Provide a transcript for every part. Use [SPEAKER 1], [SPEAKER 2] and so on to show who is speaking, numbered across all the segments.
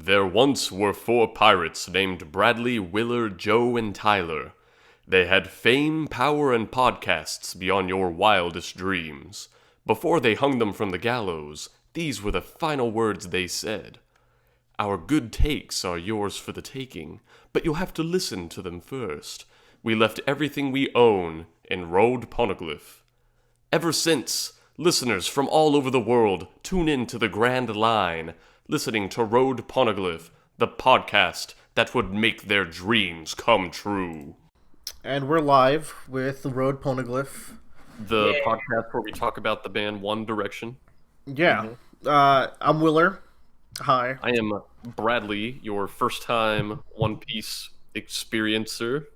[SPEAKER 1] There once were four pirates named Bradley, Willard, Joe, and Tyler. They had fame, power, and podcasts beyond your wildest dreams. Before they hung them from the gallows, these were the final words they said. Our good takes are yours for the taking, but you'll have to listen to them first. We left everything we own and rode Poneglyph. Ever since, listeners from all over the world tune in to the Grand Line, listening to Road Poneglyph, the podcast that would make their dreams come true.
[SPEAKER 2] And we're live with the Road Poneglyph.
[SPEAKER 1] The podcast where we talk about the band One Direction.
[SPEAKER 2] Yeah. I'm Willer. Hi.
[SPEAKER 1] I am Bradley, your first-time One Piece experiencer.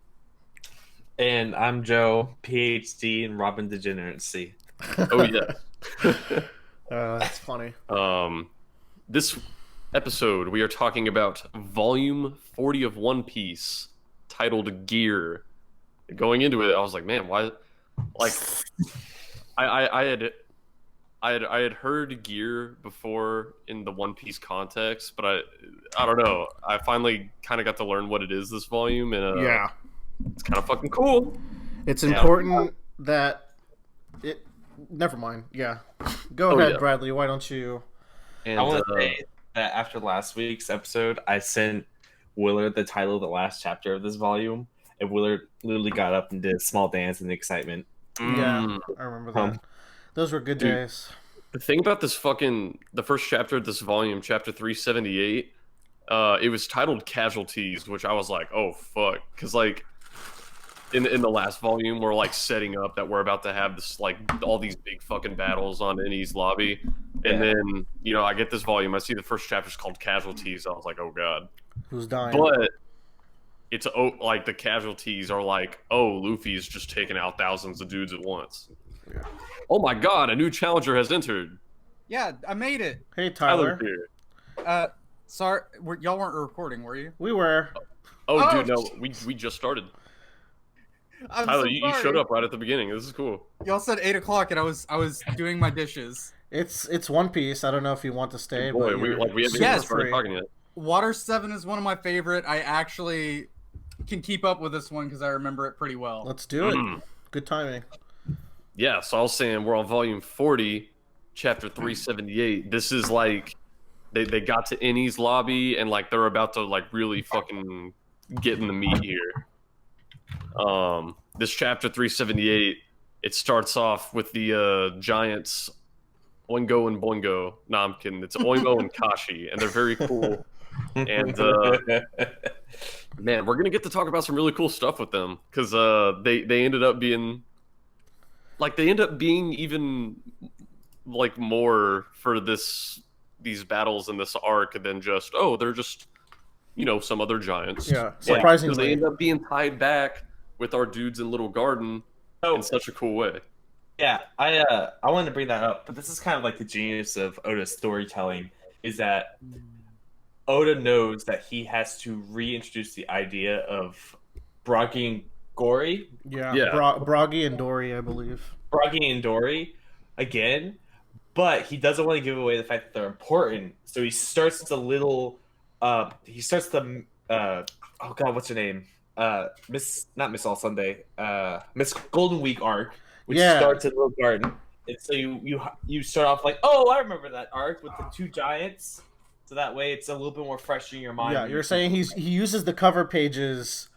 [SPEAKER 3] And I'm Joe, PhD in Robin Degeneracy.
[SPEAKER 1] Oh, yeah.
[SPEAKER 2] That's funny.
[SPEAKER 1] This episode, we are talking about Volume 40 of One Piece, titled Gear. Going into it, I was like, man, why? Like, I had heard Gear before in the One Piece context, but I don't know. I finally kind of got to learn what it is this volume, and
[SPEAKER 2] Yeah.
[SPEAKER 1] it's kind of fucking cool.
[SPEAKER 2] It's important that it... Never mind. Yeah. Go ahead,
[SPEAKER 1] yeah.
[SPEAKER 2] Bradley. Why don't you...
[SPEAKER 1] And,
[SPEAKER 3] I want to say that after last week's episode, I sent Willard the title of the last chapter of this volume, and Willard literally got up and did a small dance in excitement.
[SPEAKER 2] Yeah, I remember that. Those were good days.
[SPEAKER 1] The thing about this the first chapter of this volume, chapter 378, it was titled Casualties, which I was like, oh, fuck. Because, like, in the last volume, we're, like, setting up that we're about to have this, like, all these big fucking battles on Enies lobby. And then, I get this volume, I see the first chapter's called Casualties. I was like, oh, God.
[SPEAKER 2] Who's dying?
[SPEAKER 1] But it's, like, the casualties are like, oh, Luffy's just taking out thousands of dudes at once.
[SPEAKER 2] Yeah.
[SPEAKER 1] Oh, my God, a new challenger has entered.
[SPEAKER 4] Yeah, I made it.
[SPEAKER 2] Hey, Tyler.
[SPEAKER 1] Here.
[SPEAKER 4] Sorry, y'all weren't recording, were you?
[SPEAKER 2] We were.
[SPEAKER 1] Oh, dude, no, we just started.
[SPEAKER 4] I'm
[SPEAKER 1] Tyler,
[SPEAKER 4] so
[SPEAKER 1] you
[SPEAKER 4] sorry.
[SPEAKER 1] showed up right at the beginning. This is cool.
[SPEAKER 4] Y'all said 8 o'clock, and I was doing my dishes.
[SPEAKER 2] It's One Piece. I don't know if you want to stay,
[SPEAKER 1] Boy,
[SPEAKER 2] but
[SPEAKER 1] we haven't even
[SPEAKER 4] Yes.
[SPEAKER 1] started talking yet.
[SPEAKER 4] Water 7 is one of my favorite. I actually can keep up with this one because I remember it pretty well.
[SPEAKER 2] let's do it. Good timing.
[SPEAKER 1] Yeah, so I was saying we're on volume 40, chapter 378. This is like they got to Enies lobby and like they're about to like really fucking get in the meat here. This chapter 378, it starts off with the giants Oingo and Boingo. No, I'm kidding. It's Oingo and Kashi, and they're very cool. And man, we're gonna get to talk about some really cool stuff with them because they ended up being even like more for these battles in this arc than just they're just some other giants.
[SPEAKER 2] Yeah,
[SPEAKER 1] Because
[SPEAKER 2] surprisingly.
[SPEAKER 1] they end up being tied back with our dudes in Little Garden in such a cool way.
[SPEAKER 3] Yeah, I wanted to bring that up, but this is kind of like the genius of Oda's storytelling, is that Oda knows that he has to reintroduce the idea of Bragi and Gory,
[SPEAKER 2] Yeah.
[SPEAKER 1] Yeah.
[SPEAKER 2] Bragi and Dory, I believe.
[SPEAKER 3] Bragi and Dory again, but he doesn't want to give away the fact that they're important. So he starts oh god, what's her name? Not Miss All Sunday, Miss Golden Week arc, which starts in Little Garden. And so you start off like, oh, I remember that arc with the two giants. So that way it's a little bit more fresh in your mind.
[SPEAKER 2] Yeah, you're saying he uses the cover pages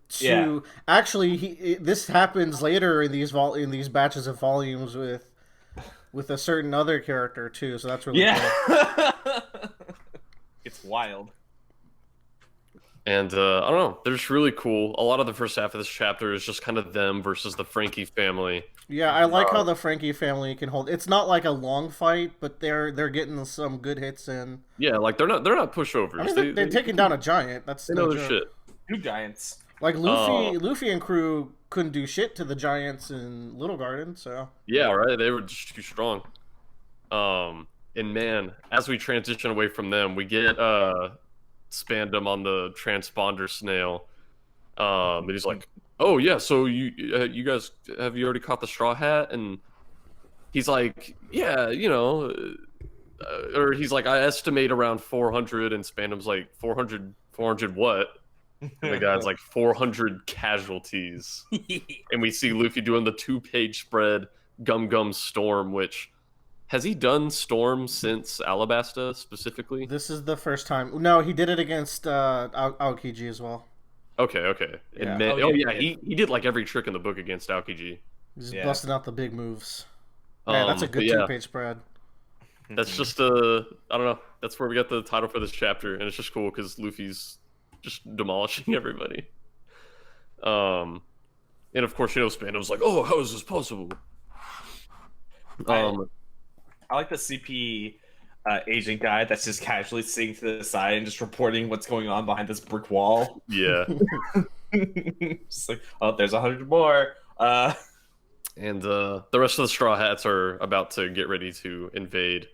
[SPEAKER 2] to actually this happens later in these batches of volumes with a certain other character too. So that's really cool.
[SPEAKER 3] It's wild.
[SPEAKER 1] And I don't know, they're just really cool. A lot of the first half of this chapter is just kind of them versus the Frankie family.
[SPEAKER 2] Yeah, I like how the Frankie family can hold. It's not like a long fight, but they're getting some good hits in.
[SPEAKER 1] Yeah, like they're not pushovers.
[SPEAKER 2] I mean, they're taking down a giant. That's
[SPEAKER 1] they
[SPEAKER 2] no
[SPEAKER 1] know their
[SPEAKER 2] joke.
[SPEAKER 1] shit.
[SPEAKER 3] Two giants.
[SPEAKER 2] Like Luffy and crew couldn't do shit to the giants in Little Garden. So
[SPEAKER 1] Yeah, right. They were just too strong. And man, as we transition away from them, we get Spandam on the transponder snail. And he's like, "Oh yeah, so you guys have you already caught the Straw Hat?" And he's like, "Yeah, or he's like, I estimate around 400, and Spandam's like 400 what? And the guy's like 400 casualties, and we see Luffy doing the 2-page spread, Gum Gum Storm, which has he done Storm since Alabasta specifically?
[SPEAKER 2] This is the first time. No, he did it against Aokiji as well.
[SPEAKER 1] Okay.
[SPEAKER 2] Yeah.
[SPEAKER 1] And he did like every trick in the book against Aokiji.
[SPEAKER 2] He's busting out the big moves. Man, that's a
[SPEAKER 1] But
[SPEAKER 2] good 2-page spread.
[SPEAKER 1] That's just I don't know. That's where we got the title for this chapter, and it's just cool because Luffy's just demolishing everybody. And of course, Spandam's like, "Oh, how is this possible?"
[SPEAKER 3] I like the CP agent guy that's just casually sitting to the side and just reporting what's going on behind this brick wall.
[SPEAKER 1] Yeah.
[SPEAKER 3] Just like, oh, there's 100 more.
[SPEAKER 1] And the rest of the Straw Hats are about to get ready to invade.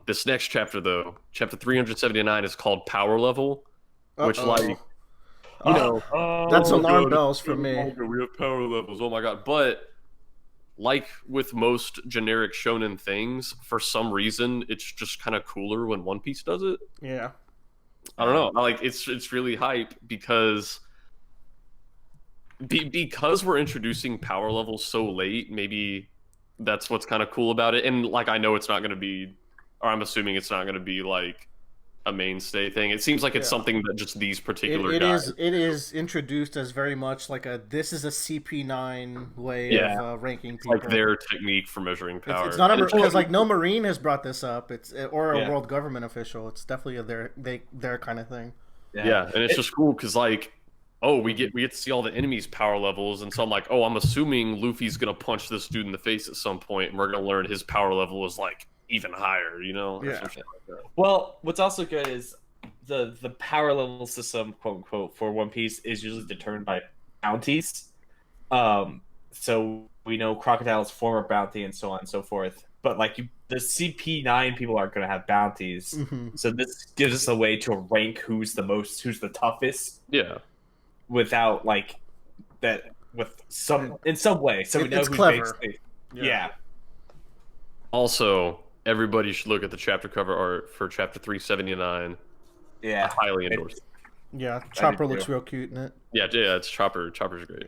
[SPEAKER 1] This next chapter, though, chapter 379, is called Power Level, which, like,
[SPEAKER 2] that's alarm bells for me.
[SPEAKER 1] We have power levels. Oh my god! But like with most generic shonen things, for some reason, it's just kind of cooler when One Piece does it.
[SPEAKER 2] Yeah.
[SPEAKER 1] I don't know. Like, it's really hype because we're introducing power levels so late. Maybe that's what's kind of cool about it. And like, I know it's not going to be, or I'm assuming it's not going to be like a mainstay thing. It seems like it's something that just these particular guys.
[SPEAKER 2] It is introduced as very much like this is a CP9 way of ranking people.
[SPEAKER 1] Like their technique for measuring power.
[SPEAKER 2] It's not because like no Marine has brought this up. Or a world government official. It's definitely their kind of thing.
[SPEAKER 1] Yeah, and it's just cool because like, we get to see all the enemies' power levels, and so I'm like, I'm assuming Luffy's gonna punch this dude in the face at some point, and we're gonna learn his power level is like even higher,
[SPEAKER 2] Yeah.
[SPEAKER 1] Or something like that.
[SPEAKER 3] Well, what's also good is the power level system, quote unquote, for One Piece is usually determined by bounties. So we know Crocodile's former bounty and so on and so forth. But like the CP9 people aren't going to have bounties, so this gives us a way to rank who's the toughest.
[SPEAKER 1] Yeah.
[SPEAKER 3] Without like that, in some way, so we know who's
[SPEAKER 2] clever.
[SPEAKER 3] Yeah.
[SPEAKER 1] Also, everybody should look at the chapter cover art for chapter 379.
[SPEAKER 3] Yeah.
[SPEAKER 1] I highly endorse it.
[SPEAKER 2] Yeah, Chopper looks real cute in it.
[SPEAKER 1] Yeah, it's Chopper. Chopper's great.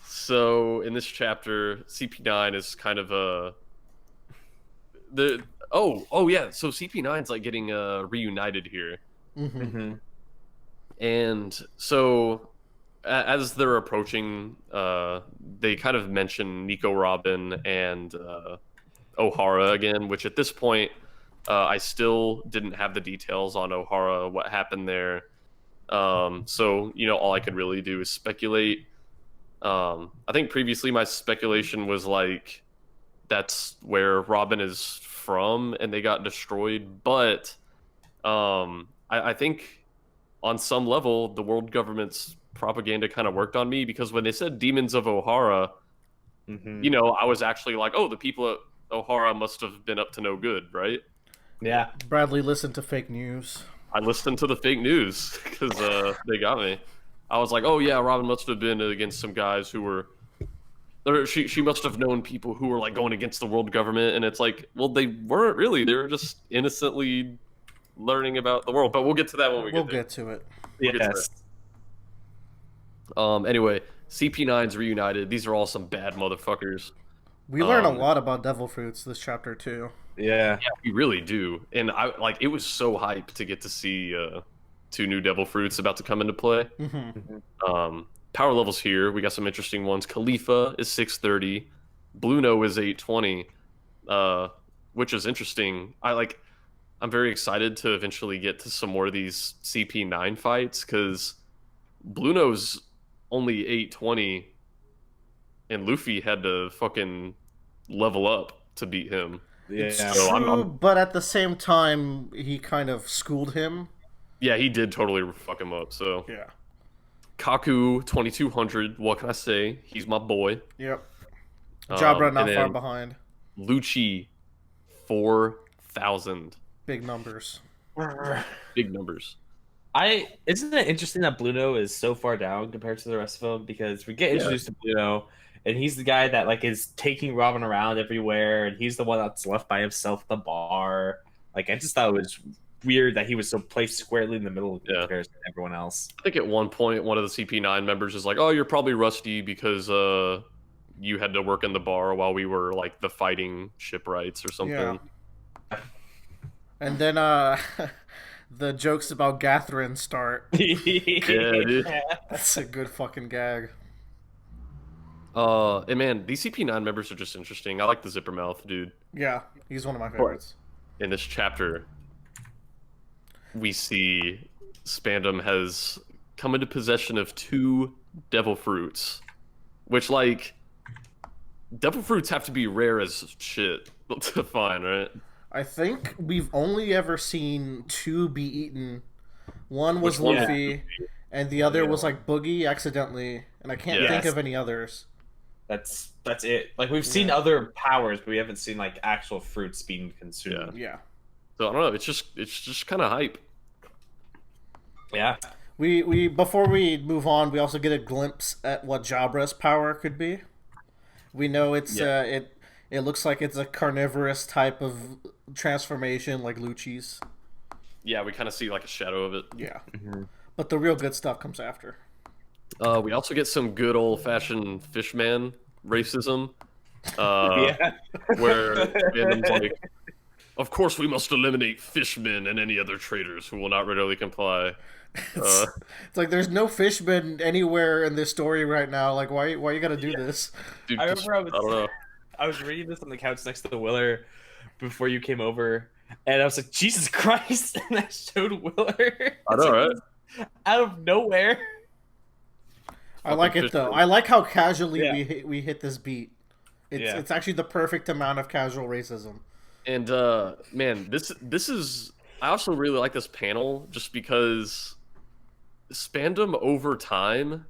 [SPEAKER 1] So in this chapter, CP9 is kind of so CP9's like getting reunited here. And so as they're approaching, they kind of mention Nico Robin and O'Hara again, which at this point, I still didn't have the details on O'Hara, what happened there. So, all I could really do is speculate. I think previously my speculation was like, that's where Robin is from and they got destroyed. But I think on some level, the world government's propaganda kind of worked on me, because when they said Demons of O'Hara, I was actually like, the people at O'Hara must have been up to no good, right?
[SPEAKER 3] Yeah.
[SPEAKER 2] Bradley listened to fake news.
[SPEAKER 1] I listened to the fake news because they got me. I was like, Robin must have been against some guys who were... Or she must have known people who were like going against the world government, and it's like, well, they weren't really. They were just innocently learning about the world. But we'll get to that when we'll
[SPEAKER 2] get to it.
[SPEAKER 3] Yes.
[SPEAKER 1] Anyway, CP9's reunited. These are all some bad motherfuckers.
[SPEAKER 2] We learn a lot about devil fruits this chapter too.
[SPEAKER 3] Yeah,
[SPEAKER 1] we really do. And it was so hype to get to see 2 new devil fruits about to come into play. Power levels here, we got some interesting ones. Khalifa is 630, Bluno is 820, which is interesting. I'm very excited to eventually get to some more of these CP9 fights, because Bluno's only 820 and Luffy had to fucking level up to beat him.
[SPEAKER 3] Yeah.
[SPEAKER 2] It's true, but at the same time, he kind of schooled him.
[SPEAKER 1] Yeah, he did totally fuck him up, so...
[SPEAKER 2] Yeah.
[SPEAKER 1] Kaku, 2200, what can I say? He's my boy.
[SPEAKER 2] Yep. Jabra not far behind.
[SPEAKER 1] Lucci, 4000.
[SPEAKER 2] Big numbers.
[SPEAKER 1] Big numbers.
[SPEAKER 3] Isn't it interesting that Bluno is so far down compared to the rest of them? Because we get introduced to Bluno, and he's the guy that like is taking Robin around everywhere, and he's the one that's left by himself at the bar. Like I just thought it was weird that he was so placed squarely in the middle of comparison to everyone else.
[SPEAKER 1] I think at one point one of the CP9 members is like, "Oh, you're probably rusty because you had to work in the bar while we were like the fighting shipwrights or something."
[SPEAKER 2] Yeah. And then the jokes about Gathrin start.
[SPEAKER 1] Yeah, dude.
[SPEAKER 2] That's a good fucking gag.
[SPEAKER 1] And man, these CP9 members are just interesting. I like the Zipper Mouth dude.
[SPEAKER 2] Yeah, he's one of my favorites.
[SPEAKER 1] In this chapter, we see Spandam has come into possession of 2 devil fruits, which, like, devil fruits have to be rare as shit to find, right?
[SPEAKER 2] I think we've only ever seen 2 be eaten. One was Luffy, and the other was like Boogie accidentally, and I can't think of any others.
[SPEAKER 3] That's it. Like we've seen other powers, but we haven't seen like actual fruits being consumed.
[SPEAKER 2] Yeah.
[SPEAKER 1] So I don't know. It's just kind of hype.
[SPEAKER 3] Yeah.
[SPEAKER 2] We before we move on, we also get a glimpse at what Jabra's power could be. We know it's it looks like it's a carnivorous type of transformation, like Lucci's.
[SPEAKER 1] Yeah, we kind of see like a shadow of it.
[SPEAKER 2] Yeah. But the real good stuff comes after.
[SPEAKER 1] We also get some good old-fashioned fishman racism, where Spandam's like, "Of course we must eliminate fishmen and any other traders who will not readily comply."
[SPEAKER 2] It's like there's no fishmen anywhere in this story right now. Like, why you gotta do this?
[SPEAKER 1] Dude,
[SPEAKER 3] I remember
[SPEAKER 1] I don't know.
[SPEAKER 3] I was reading this on the couch next to the Willer before you came over, and I was like, Jesus Christ! And I showed Willer.
[SPEAKER 1] I know, right?
[SPEAKER 3] Out of nowhere.
[SPEAKER 2] I like it though. I like how casually we hit this beat. It's actually the perfect amount of casual racism.
[SPEAKER 1] And man, this is. I also really like this panel just because Spandam over time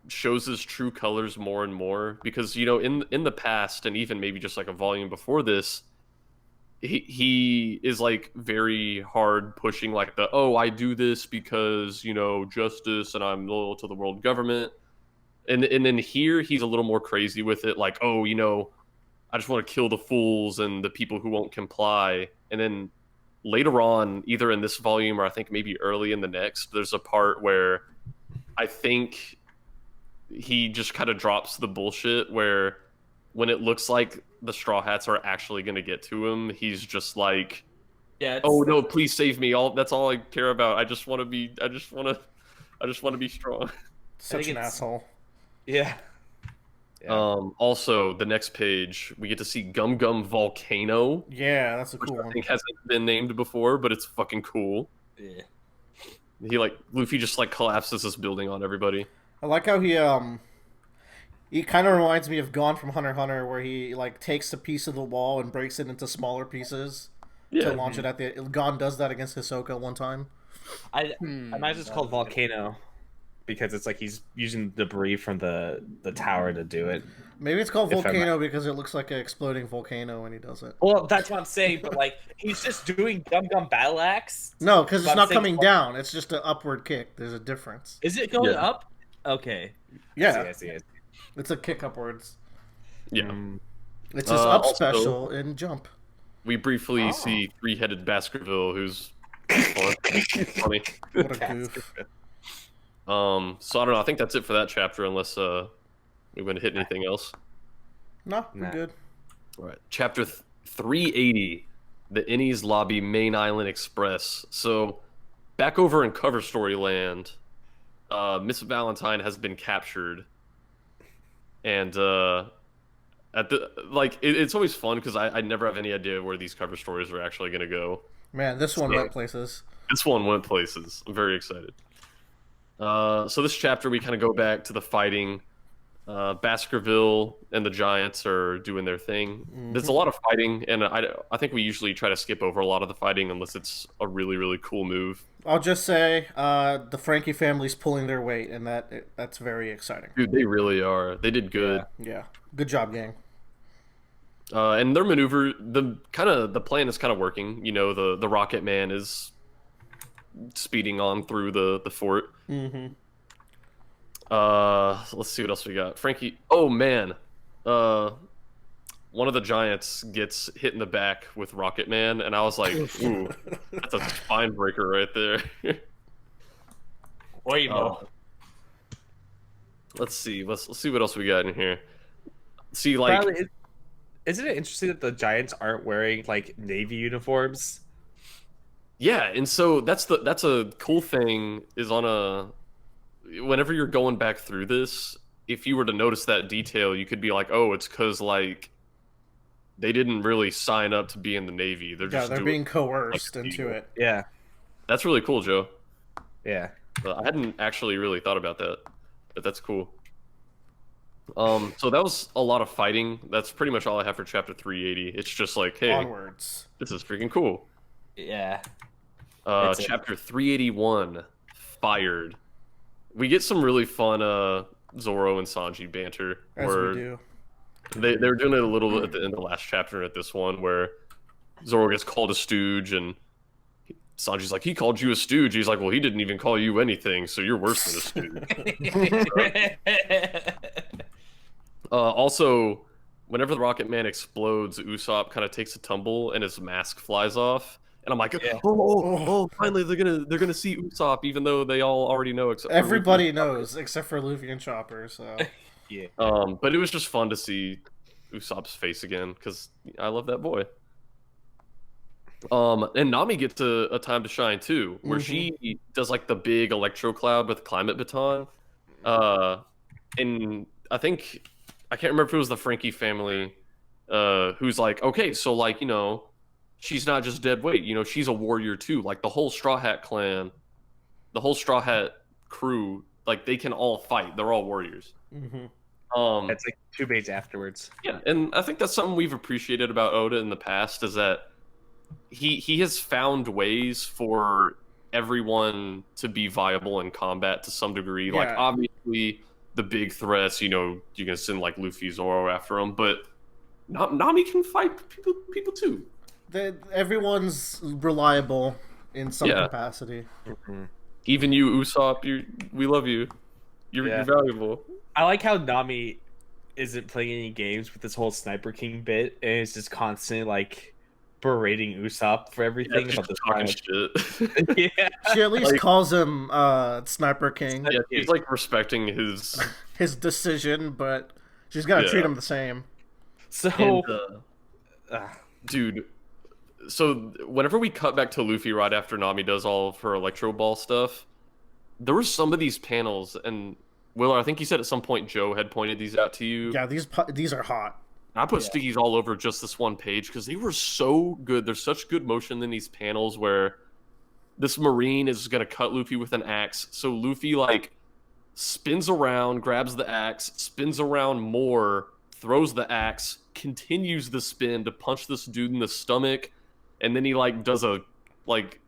[SPEAKER 1] shows his true colors more and more. Because you know, in the past, and even maybe just like a volume before this, he is like very hard pushing like the I do this because you know justice and I'm loyal to the world government. And then here he's a little more crazy with it, like, you know, I just want to kill the fools and the people who won't comply. And then later on, either in this volume or I think maybe early in the next, there's a part where I think he just kind of drops the bullshit where when it looks like the Straw Hats are actually going to get to him, he's just like, "Oh no, please save me! That's all I care about. I just want to be strong."
[SPEAKER 2] Such an asshole.
[SPEAKER 3] Yeah.
[SPEAKER 1] Also, the next page, we get to see Gum Gum Volcano.
[SPEAKER 2] Yeah, that's a cool
[SPEAKER 1] which
[SPEAKER 2] one.
[SPEAKER 1] I think hasn't been named before, but it's fucking cool.
[SPEAKER 3] Yeah.
[SPEAKER 1] Luffy just like collapses this building on everybody.
[SPEAKER 2] I like how he kind of reminds me of Gon from Hunter x Hunter, where he like takes a piece of the wall and breaks it into smaller pieces to launch it at the. Gon does that against Hisoka one time.
[SPEAKER 3] I imagine it's called Volcano because it's like he's using debris from the tower to do it.
[SPEAKER 2] Maybe it's called Volcano because it looks like an exploding volcano when he does it.
[SPEAKER 3] Well, that's what I'm saying, but like he's just doing Gum Gum Battle Axe.
[SPEAKER 2] No, because it's not coming down. It's just an upward kick. There's a difference.
[SPEAKER 3] Is it going up? Okay.
[SPEAKER 2] Yeah.
[SPEAKER 3] I see.
[SPEAKER 2] It's a kick upwards.
[SPEAKER 1] Yeah.
[SPEAKER 2] It's his up special in Jump.
[SPEAKER 1] We briefly see three-headed Baskerville, who's funny.
[SPEAKER 2] What a goof.
[SPEAKER 1] So I don't know. I think that's it for that chapter, unless we want to hit anything else.
[SPEAKER 2] No, we're good.
[SPEAKER 1] All right. Chapter 380, the Enies Lobby Main Island Express. So back over in cover story land, Miss Valentine has been captured. And it's always fun because I never have any idea where these cover stories are actually going to go.
[SPEAKER 2] Man, this one went places.
[SPEAKER 1] This one went places. I'm very excited. So this chapter, we kind of go back to the fighting. Baskerville and the Giants are doing their thing. Mm-hmm. There's a lot of fighting, and I think we usually try to skip over a lot of the fighting unless it's a really, really cool move.
[SPEAKER 2] I'll just say the Frankie family's pulling their weight, and that's very exciting.
[SPEAKER 1] Dude, they really are. They did good.
[SPEAKER 2] Yeah. Good job, gang.
[SPEAKER 1] And their maneuver, the plan is kind of working. You know, the Rocket Man is speeding on through the fort.
[SPEAKER 2] Mm-hmm.
[SPEAKER 1] Let's see what else we got. Frankie. Oh man. One of the giants gets hit in the back with Rocket Man, and I was like, ooh, that's a spine breaker right there.
[SPEAKER 3] Oimo.
[SPEAKER 1] Let's see. Let's see what else we got in here. See, like,
[SPEAKER 3] Bradley, isn't it interesting that the Giants aren't wearing like Navy uniforms?
[SPEAKER 1] yeah, and so that's a cool thing is whenever you're going back through this, if you were to notice that detail, you could be like, oh, it's because like they didn't really sign up to be in the Navy.
[SPEAKER 2] They're being coerced into it.
[SPEAKER 3] Yeah.
[SPEAKER 1] That's really cool, Joe.
[SPEAKER 3] Yeah.
[SPEAKER 1] I hadn't actually really thought about that, but that's cool. So that was a lot of fighting. That's pretty much all I have for chapter 380. It's just like, hey,
[SPEAKER 2] Onwards.
[SPEAKER 1] this is freaking cool.
[SPEAKER 3] Yeah.
[SPEAKER 1] Chapter 381, Fired. We get some really fun Zoro and Sanji banter.
[SPEAKER 2] As we do.
[SPEAKER 1] They were doing it a little bit at the end of the last chapter at this one, where Zoro gets called a stooge, and Sanji's like, he called you a stooge. He's like, well, he didn't even call you anything, so you're worse than a stooge. Also, whenever the Rocket Man explodes, Usopp kind of takes a tumble, and his mask flies off. And I'm like, finally they're gonna see Usopp, even though they all already know. Except
[SPEAKER 2] everybody knows, except for Luffy and Chopper. So
[SPEAKER 3] yeah.
[SPEAKER 1] But it was just fun to see Usopp's face again because I love that boy. And Nami gets a time to shine too, where she does like the big electro cloud with climate baton. And I think I can't remember if it was the Frankie family, who's like, okay, so like she's not just dead weight. She's a warrior too. Like the whole Straw Hat clan, the whole Straw Hat crew, like they can all fight. They're all warriors.
[SPEAKER 3] It's like 2 days afterwards.
[SPEAKER 1] Yeah, and I think that's something we've appreciated about Oda in the past is that he has found ways for everyone to be viable in combat to some degree.
[SPEAKER 2] Yeah.
[SPEAKER 1] Like obviously the big threats, you can send like Luffy, Zoro after them, but Nami can fight people too.
[SPEAKER 2] Everyone's reliable in some capacity.
[SPEAKER 1] Even you, Usopp, we love you. You're valuable.
[SPEAKER 3] I like how Nami isn't playing any games with this whole Sniper King bit, and it's just constantly like berating Usopp for everything about this
[SPEAKER 1] talking shit.
[SPEAKER 3] Yeah,
[SPEAKER 2] she at least calls him Sniper King.
[SPEAKER 1] Yeah, she's like respecting
[SPEAKER 2] his decision, but she's gotta treat him the same.
[SPEAKER 3] So,
[SPEAKER 1] dude. So whenever we cut back to Luffy right after Nami does all of her Electro Ball stuff, there were some of these panels, and Willer, I think you said at some point Joe had pointed these out to you.
[SPEAKER 2] Yeah, these are hot.
[SPEAKER 1] I put stickies all over just this one page because they were so good. There's such good motion in these panels where this Marine is going to cut Luffy with an axe. So Luffy, like, spins around, grabs the axe, spins around more, throws the axe, continues the spin to punch this dude in the stomach, and then he, like, does a, like...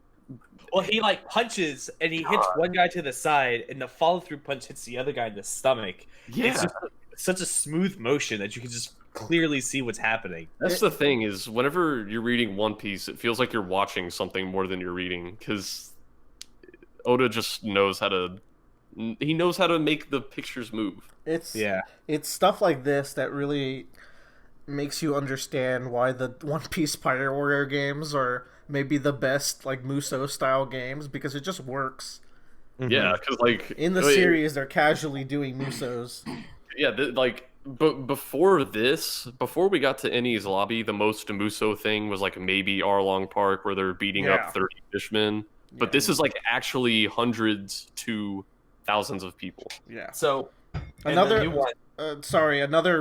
[SPEAKER 3] Well, he, like, punches, and he hits one guy to the side, and the follow-through punch hits the other guy in the stomach.
[SPEAKER 1] Yeah.
[SPEAKER 3] It's just such a smooth motion that you can just clearly see what's happening.
[SPEAKER 1] That's the thing, is whenever you're reading One Piece, it feels like you're watching something more than you're reading, because Oda just knows how to... He knows how to make the pictures move.
[SPEAKER 2] It's stuff like this that really makes you understand why the One Piece Pirate Warrior games are maybe the best, like, Muso style games, because it just works.
[SPEAKER 1] Yeah, because like
[SPEAKER 2] in the series they're casually doing Musos.
[SPEAKER 1] Yeah, but before we got to Enies lobby, the most Muso thing was like maybe Arlong Park where they're beating up 30 fishmen. But this is like actually hundreds to thousands of people.
[SPEAKER 2] Yeah.
[SPEAKER 3] So
[SPEAKER 2] another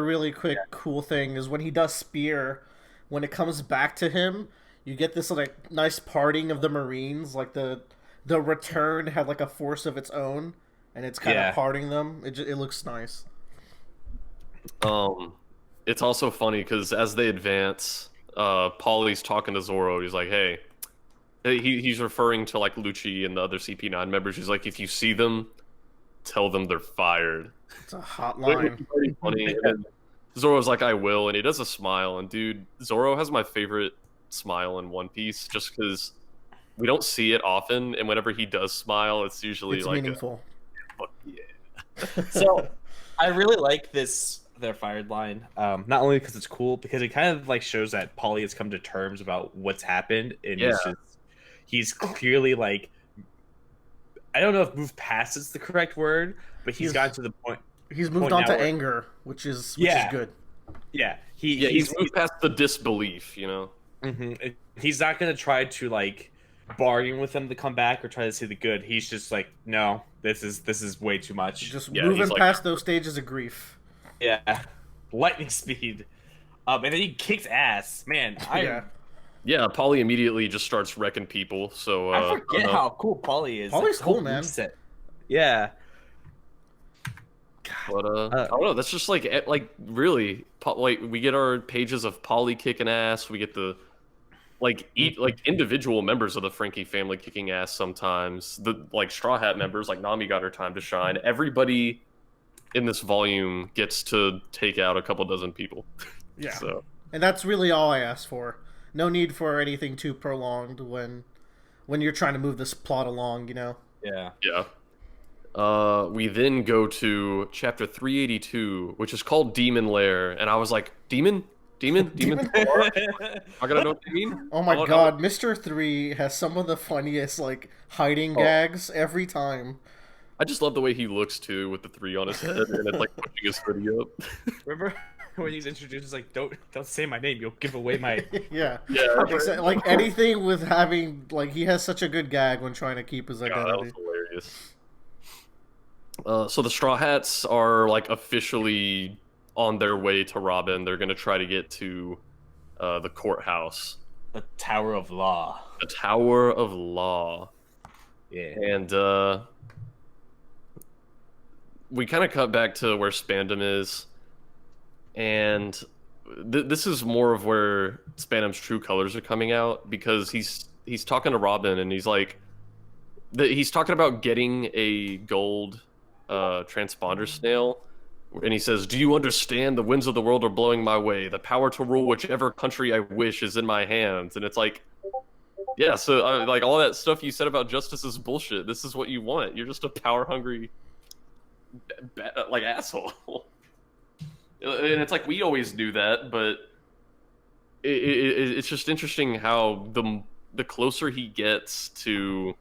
[SPEAKER 2] really quick cool thing is when he does spear, when it comes back to him, you get this like nice parting of the Marines, like the return had like a force of its own, and it's kind of parting them. It looks nice.
[SPEAKER 1] It's also funny because as they advance, Paulie's talking to Zoro. He's like, "Hey," he's referring to like Lucci and the other CP9 members. He's like, "If you see them, tell them they're fired."
[SPEAKER 2] It's a hot line.
[SPEAKER 1] Pretty funny. And then Zoro's like, "I will," and he does a smile. And dude, Zoro has my favorite smile in One Piece just because we don't see it often, and whenever he does smile, it's usually like
[SPEAKER 2] meaningful.
[SPEAKER 1] Fuck yeah.
[SPEAKER 3] So I really like their fired line. Not only because it's cool, because it kind of like shows that Polly has come to terms about what's happened, and he's clearly like, I don't know if "move past" is the correct word, but he's gotten to the point.
[SPEAKER 2] He's moved on to anger, which is good.
[SPEAKER 3] Yeah,
[SPEAKER 1] he's moved past the disbelief, you know.
[SPEAKER 3] Mm-hmm. He's not gonna try to like bargain with them to come back or try to see the good. He's just like, no, this is way too much.
[SPEAKER 2] Just moving past those stages of grief.
[SPEAKER 3] Yeah, lightning speed. And then he kicks ass, man.
[SPEAKER 1] Yeah, Polly immediately just starts wrecking people. So
[SPEAKER 3] I forget how cool Polly is.
[SPEAKER 2] Polly's cool, man.
[SPEAKER 3] Yeah.
[SPEAKER 1] But I don't know. That's just like really, like we get our pages of Polly kicking ass. We get the individual members of the Frankie family kicking ass sometimes. The Straw Hat members, like Nami got her time to shine. Everybody in this volume gets to take out a couple dozen people.
[SPEAKER 2] Yeah.
[SPEAKER 1] So.
[SPEAKER 2] And that's really all I asked for. No need for anything too prolonged when you're trying to move this plot along, you know?
[SPEAKER 3] Yeah.
[SPEAKER 1] Yeah. We then go to chapter 382, which is called Demon Lair, and I was like, Demon? I gotta know what they mean.
[SPEAKER 2] Oh my god, Mr. 3 has some of the funniest hiding gags every time.
[SPEAKER 1] I just love the way he looks too, with the 3 on his head, and it's like pushing his hoodie up.
[SPEAKER 3] Remember when he's introduced, it's like, don't say my name, you'll give away my.
[SPEAKER 2] Yeah. Like anything with having he has such a good gag when trying to keep his identity.
[SPEAKER 1] God, that was hilarious. So the Straw Hats are officially on their way to Robin. They're gonna try to get to the courthouse,
[SPEAKER 3] the Tower of Law.
[SPEAKER 1] The Tower of Law.
[SPEAKER 3] Yeah.
[SPEAKER 1] And we kind of cut back to where Spandam is, and this is more of where Spandam's true colors are coming out, because he's talking to Robin, and he's like, he's talking about getting a gold transponder snail, and he says, "Do you understand? The winds of the world are blowing my way. The power to rule whichever country I wish is in my hands." And it's like, yeah, so all that stuff you said about justice is bullshit. This is what you want. You're just a power hungry asshole. And it's like, we always knew that, but it's just interesting how the closer he gets to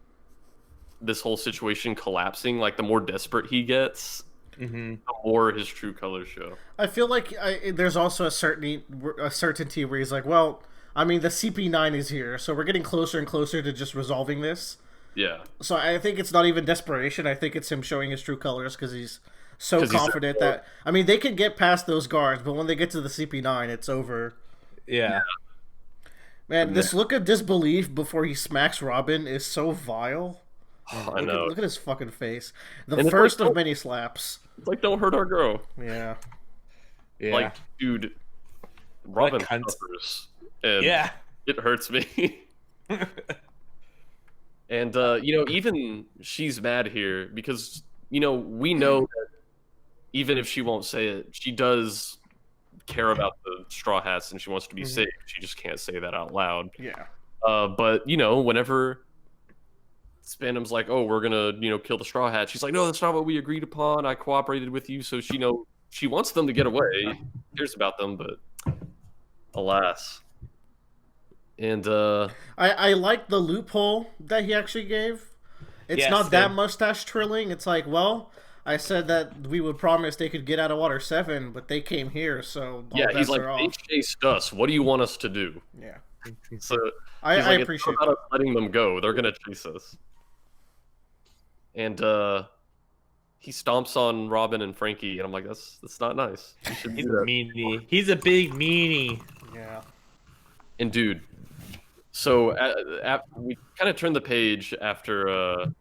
[SPEAKER 1] this whole situation collapsing, the more desperate he gets, the more his true colors show.
[SPEAKER 2] I feel like there's also a certainty where he's like, well, I mean, the CP9 is here, so we're getting closer and closer to just resolving this.
[SPEAKER 1] Yeah.
[SPEAKER 2] So I think it's not even desperation. I think it's him showing his true colors because he's so confident that... I mean, they can get past those guards, but when they get to the CP9, it's over.
[SPEAKER 3] Yeah.
[SPEAKER 2] Man, this look of disbelief before he smacks Robin is so vile.
[SPEAKER 1] Oh, I know.
[SPEAKER 2] Look at his fucking face. The first of many slaps.
[SPEAKER 1] It's like, don't hurt our girl.
[SPEAKER 2] Yeah.
[SPEAKER 3] Yeah.
[SPEAKER 1] Dude, Robin suffers. And it hurts me. And, even she's mad here because, we know that even if she won't say it, she does care about the Straw Hats and she wants to be safe. She just can't say that out loud.
[SPEAKER 2] Yeah.
[SPEAKER 1] But, whenever Spandam's like, oh, we're gonna, kill the Straw Hats, she's like, no, that's not what we agreed upon. I cooperated with you. So she wants them to get away. Cares about them, but alas. And
[SPEAKER 2] I like the loophole that he actually gave. It's not that mustache trilling. It's like, well, I said that we would promise they could get out of Water 7, but they came here, so
[SPEAKER 1] he's like, they chased us. What do you want us to do?
[SPEAKER 2] Yeah.
[SPEAKER 1] So
[SPEAKER 2] I appreciate
[SPEAKER 1] it's not about letting them go. They're gonna chase us. And he stomps on Robin and Frankie, and I'm like, that's not nice.
[SPEAKER 3] He's a meanie. He's a big meanie.
[SPEAKER 2] Yeah.
[SPEAKER 1] And dude, so we kind of turn the page after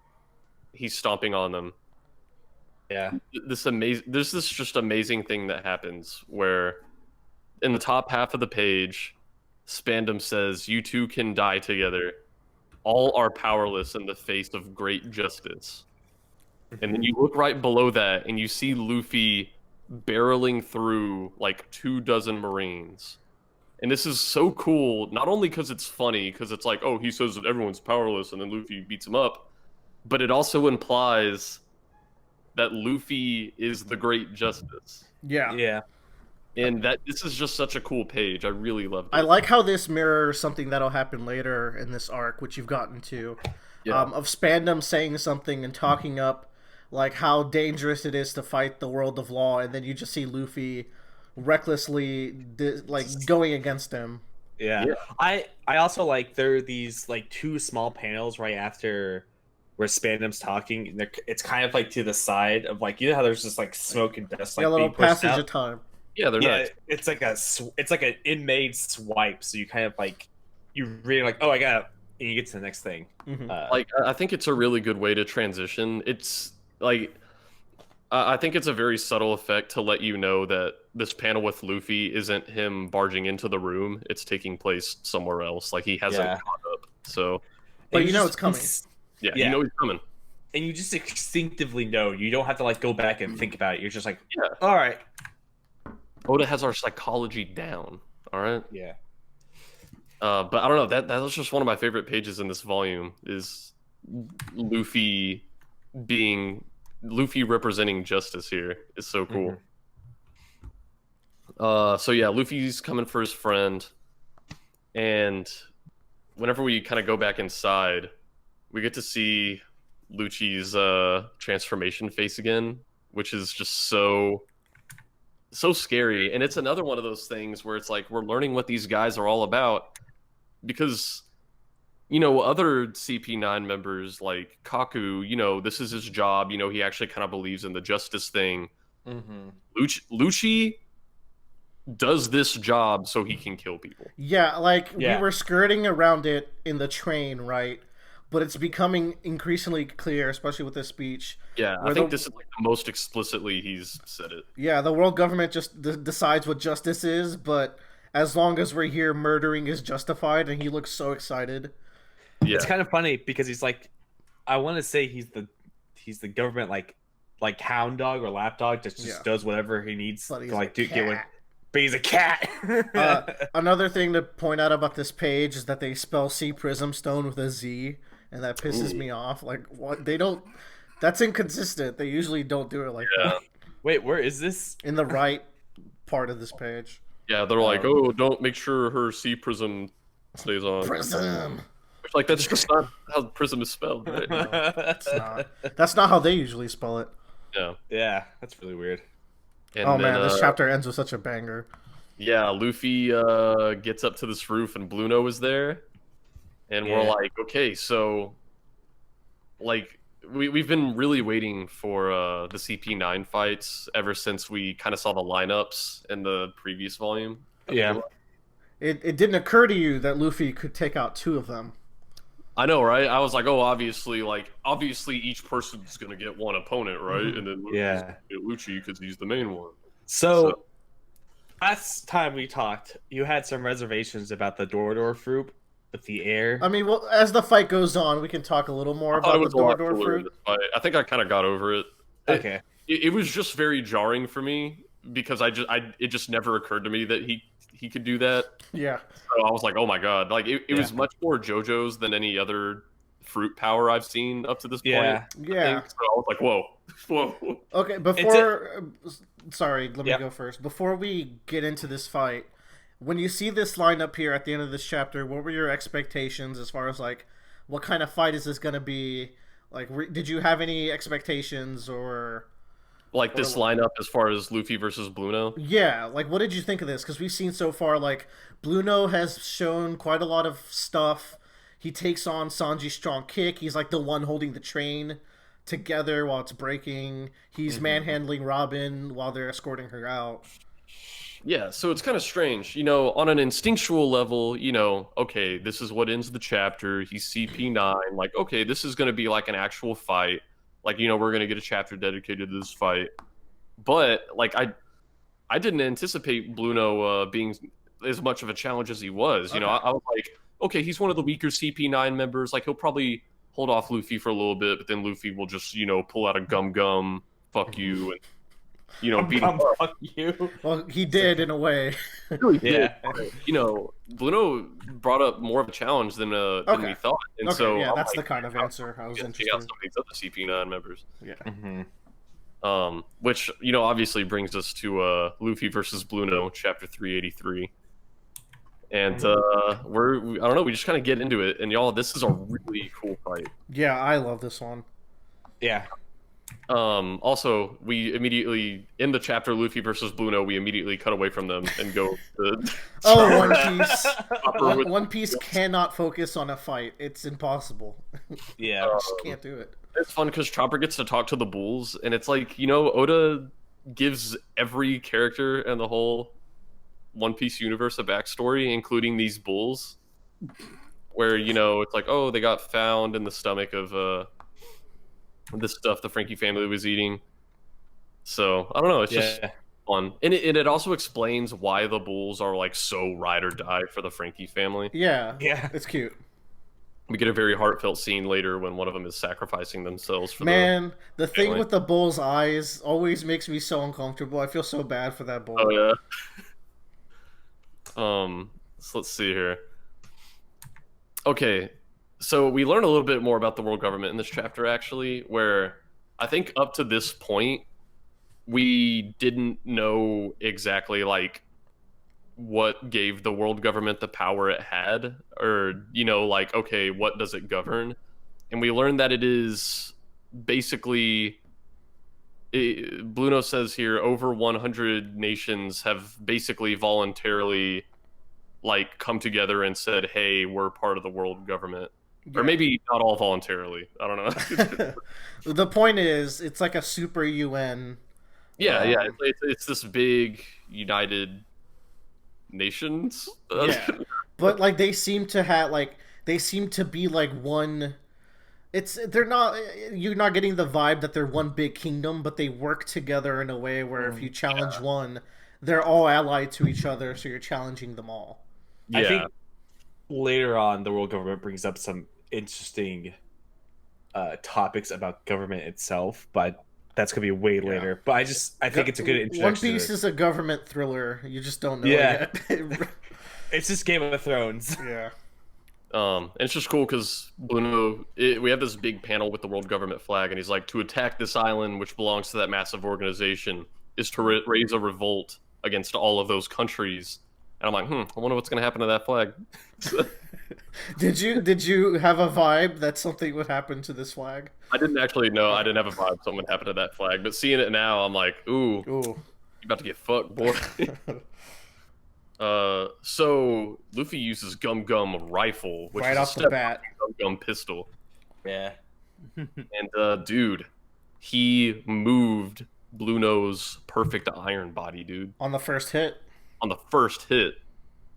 [SPEAKER 1] he's stomping on them.
[SPEAKER 3] Yeah.
[SPEAKER 1] There's this just amazing thing that happens where in the top half of the page, Spandam says, "You two can die together. All are powerless in the face of great justice." And then you look right below that and you see Luffy barreling through 24 Marines. And this is so cool, not only because it's funny, because it's like, oh, he says that everyone's powerless and then Luffy beats him up, but it also implies that Luffy is the great justice.
[SPEAKER 2] Yeah.
[SPEAKER 3] Yeah.
[SPEAKER 1] And that this is just such a cool page. I really loved it.
[SPEAKER 2] I like how this mirrors something that'll happen later in this arc, which you've gotten to, of Spandam saying something and talking up like how dangerous it is to fight the world of law, and then you just see Luffy recklessly like going against him.
[SPEAKER 3] Yeah. I also like there are these like two small panels right after where Spandam's talking, and it's kind of like to the side of like, you know how there's just like smoke and dust like
[SPEAKER 2] a little
[SPEAKER 3] being pushed
[SPEAKER 2] passage
[SPEAKER 3] out?
[SPEAKER 2] of time.
[SPEAKER 1] Yeah, they're nice.
[SPEAKER 3] It's like an inmade swipe, so you kind of like you really like, oh, I got it, and you get to the next thing.
[SPEAKER 1] Like I think it's a really good way to transition. It's like I think it's a very subtle effect to let you know that this panel with Luffy isn't him barging into the room. It's taking place somewhere else. Like he hasn't caught up. So,
[SPEAKER 2] but you know it's coming.
[SPEAKER 1] Yeah, you know he's coming.
[SPEAKER 3] And you just instinctively know. You don't have to like go back and think about it. You're just like, all right.
[SPEAKER 1] Oda has our psychology down. All right.
[SPEAKER 3] Yeah.
[SPEAKER 1] But I don't know. That was just one of my favorite pages in this volume. Is Luffy representing justice here is so cool. So yeah, Luffy's coming for his friend, and whenever we kind of go back inside, we get to see Lucci's transformation face again, which is just so scary. And it's another one of those things where it's like we're learning what these guys are all about, because other CP9 members like Kaku, this is his job. He actually kind of believes in the justice thing. Lucci does this job so he can kill people.
[SPEAKER 2] Yeah, we were skirting around it in the train, right? But it's becoming increasingly clear, especially with this speech.
[SPEAKER 1] Yeah, I think this is like the most explicitly he's said it.
[SPEAKER 2] Yeah, the world government just decides what justice is, but as long as we're here, murdering is justified, and he looks so excited.
[SPEAKER 1] Yeah.
[SPEAKER 3] It's kind of funny because he's like, I want to say he's the government like hound dog or lapdog that just does whatever he needs to like get one. But he's a cat.
[SPEAKER 2] Another thing to point out about this page is that they spell C Prism Stone with a Z, and that pisses me off. Like, what? They don't. That's inconsistent. They usually don't do it like that.
[SPEAKER 3] Wait, where is this?
[SPEAKER 2] In the right part of this page.
[SPEAKER 1] Yeah, they're like, don't make sure her C Prism stays on.
[SPEAKER 2] Prism.
[SPEAKER 1] Like, that's just not how Prism is spelled, right?
[SPEAKER 2] No, it's not. That's not how they usually spell it.
[SPEAKER 1] Yeah.
[SPEAKER 3] Yeah, that's really weird.
[SPEAKER 1] And then,
[SPEAKER 2] this chapter ends with such a banger.
[SPEAKER 1] Yeah, Luffy gets up to this roof and Bluno is there. And we're like, okay, so like we've been really waiting for the CP9 fights ever since we kind of saw the lineups in the previous volume.
[SPEAKER 3] Yeah.
[SPEAKER 2] It didn't occur to you that Luffy could take out two of them.
[SPEAKER 1] I know, right? I was like, obviously each person's gonna get one opponent, right? And then Luffy's gonna get Lucci because he's the main one.
[SPEAKER 3] So last time we talked, you had some reservations about the Dorador fruit with the air.
[SPEAKER 2] I mean, well, as the fight goes on, we can talk a little more about the Dorador fruit.
[SPEAKER 1] I think I kind of got over it.
[SPEAKER 3] Okay.
[SPEAKER 1] It was just very jarring for me because it just never occurred to me that he could do that.
[SPEAKER 2] Yeah.
[SPEAKER 1] So I was like, oh my god. Like, it was much more JoJo's than any other fruit power I've seen up to this point.
[SPEAKER 2] Yeah.
[SPEAKER 1] So I was like, whoa.
[SPEAKER 2] Okay, sorry, let me go first. Before we get into this fight, when you see this lineup here at the end of this chapter, what were your expectations as far as, like, what kind of fight is this going to be? Like, did you have any expectations or...
[SPEAKER 1] Like this lineup as far as Luffy versus Bluno?
[SPEAKER 2] Yeah, like what did you think of this? Because we've seen so far, like, Bluno has shown quite a lot of stuff. He takes on Sanji's strong kick. He's like the one holding the train together while it's breaking. He's manhandling Robin while they're escorting her out.
[SPEAKER 1] Yeah, so it's kind of strange. On an instinctual level, okay, this is what ends the chapter. He's CP9. Like, okay, this is going to be like an actual fight. Like, we're going to get a chapter dedicated to this fight. But, like, I didn't anticipate Bluno being as much of a challenge as he was. I was like, okay, he's one of the weaker CP9 members. Like, he'll probably hold off Luffy for a little bit, but then Luffy will just, pull out a gum, fuck you, and, beat him up.
[SPEAKER 3] Fuck you.
[SPEAKER 2] Well, he did, in a way.
[SPEAKER 3] Yeah.
[SPEAKER 1] Bluno brought up more of a challenge than we thought. And so
[SPEAKER 2] yeah, that's the kind of answer I was interested in.
[SPEAKER 1] Out some of these other CP9 members.
[SPEAKER 2] Yeah.
[SPEAKER 1] Which obviously brings us to Luffy versus Bluno, chapter 383. And I don't know, we just kind of get into it, and y'all, this is a really cool fight.
[SPEAKER 2] Yeah, I love this one.
[SPEAKER 3] Yeah.
[SPEAKER 1] Also, we immediately in the chapter Luffy versus Bluno, we immediately cut away from them and go to
[SPEAKER 2] One Piece. One Piece cannot focus on a fight. It's impossible.
[SPEAKER 3] Yeah,
[SPEAKER 2] just can't do it.
[SPEAKER 1] It's fun because Chopper gets to talk to the bulls, and it's like Oda gives every character in the whole One Piece universe a backstory, including these bulls, where it's like, oh, they got found in the stomach of this stuff the Frankie family was eating. So I don't know, it's just fun, and it also explains why the bulls are like so ride or die for the Frankie family.
[SPEAKER 2] Yeah, it's cute.
[SPEAKER 1] We get a very heartfelt scene later when one of them is sacrificing themselves for
[SPEAKER 2] the thing with the bull's eyes always makes me so uncomfortable. I feel so bad for that bull.
[SPEAKER 1] Oh yeah. So let's see here. Okay, so we learn a little bit more about the world government in this chapter, actually, where I think up to this point we didn't know exactly like what gave the world government the power it had, or like, okay, what does it govern? And we learned that it is basically, Bluno says here, over 100 nations have basically voluntarily like come together and said, hey, we're part of the world government. Or maybe not all voluntarily, I don't know.
[SPEAKER 2] The point is, it's like a super UN.
[SPEAKER 1] It's this big united nations.
[SPEAKER 2] But like they seem to be like one. You're not getting the vibe that they're one big kingdom, but they work together in a way where if you challenge one, they're all allied to each other, so you're challenging them all.
[SPEAKER 3] I think later on the world government brings up some interesting topics about government itself, but that's gonna be way later. But I think it's a good introduction.
[SPEAKER 2] One Piece is a government thriller. You just don't know it yet.
[SPEAKER 3] It's just Game of Thrones.
[SPEAKER 2] Yeah.
[SPEAKER 1] It's just cool because we have this big panel with the world government flag, and he's like, to attack this island, which belongs to that massive organization, is to raise a revolt against all of those countries. And I'm like, I wonder what's going to happen to that flag.
[SPEAKER 2] Did you have a vibe that something would happen to this flag?
[SPEAKER 1] I didn't actually know. I didn't have a vibe something would happen to that flag. But seeing it now, I'm like, ooh. You about to get fucked, boy. So Luffy uses Gum Gum rifle, which
[SPEAKER 2] right
[SPEAKER 1] is
[SPEAKER 2] off the bat.
[SPEAKER 1] Gum Gum pistol.
[SPEAKER 3] Yeah.
[SPEAKER 1] And dude, he moved Bluno's perfect iron body, dude.
[SPEAKER 2] On the first hit.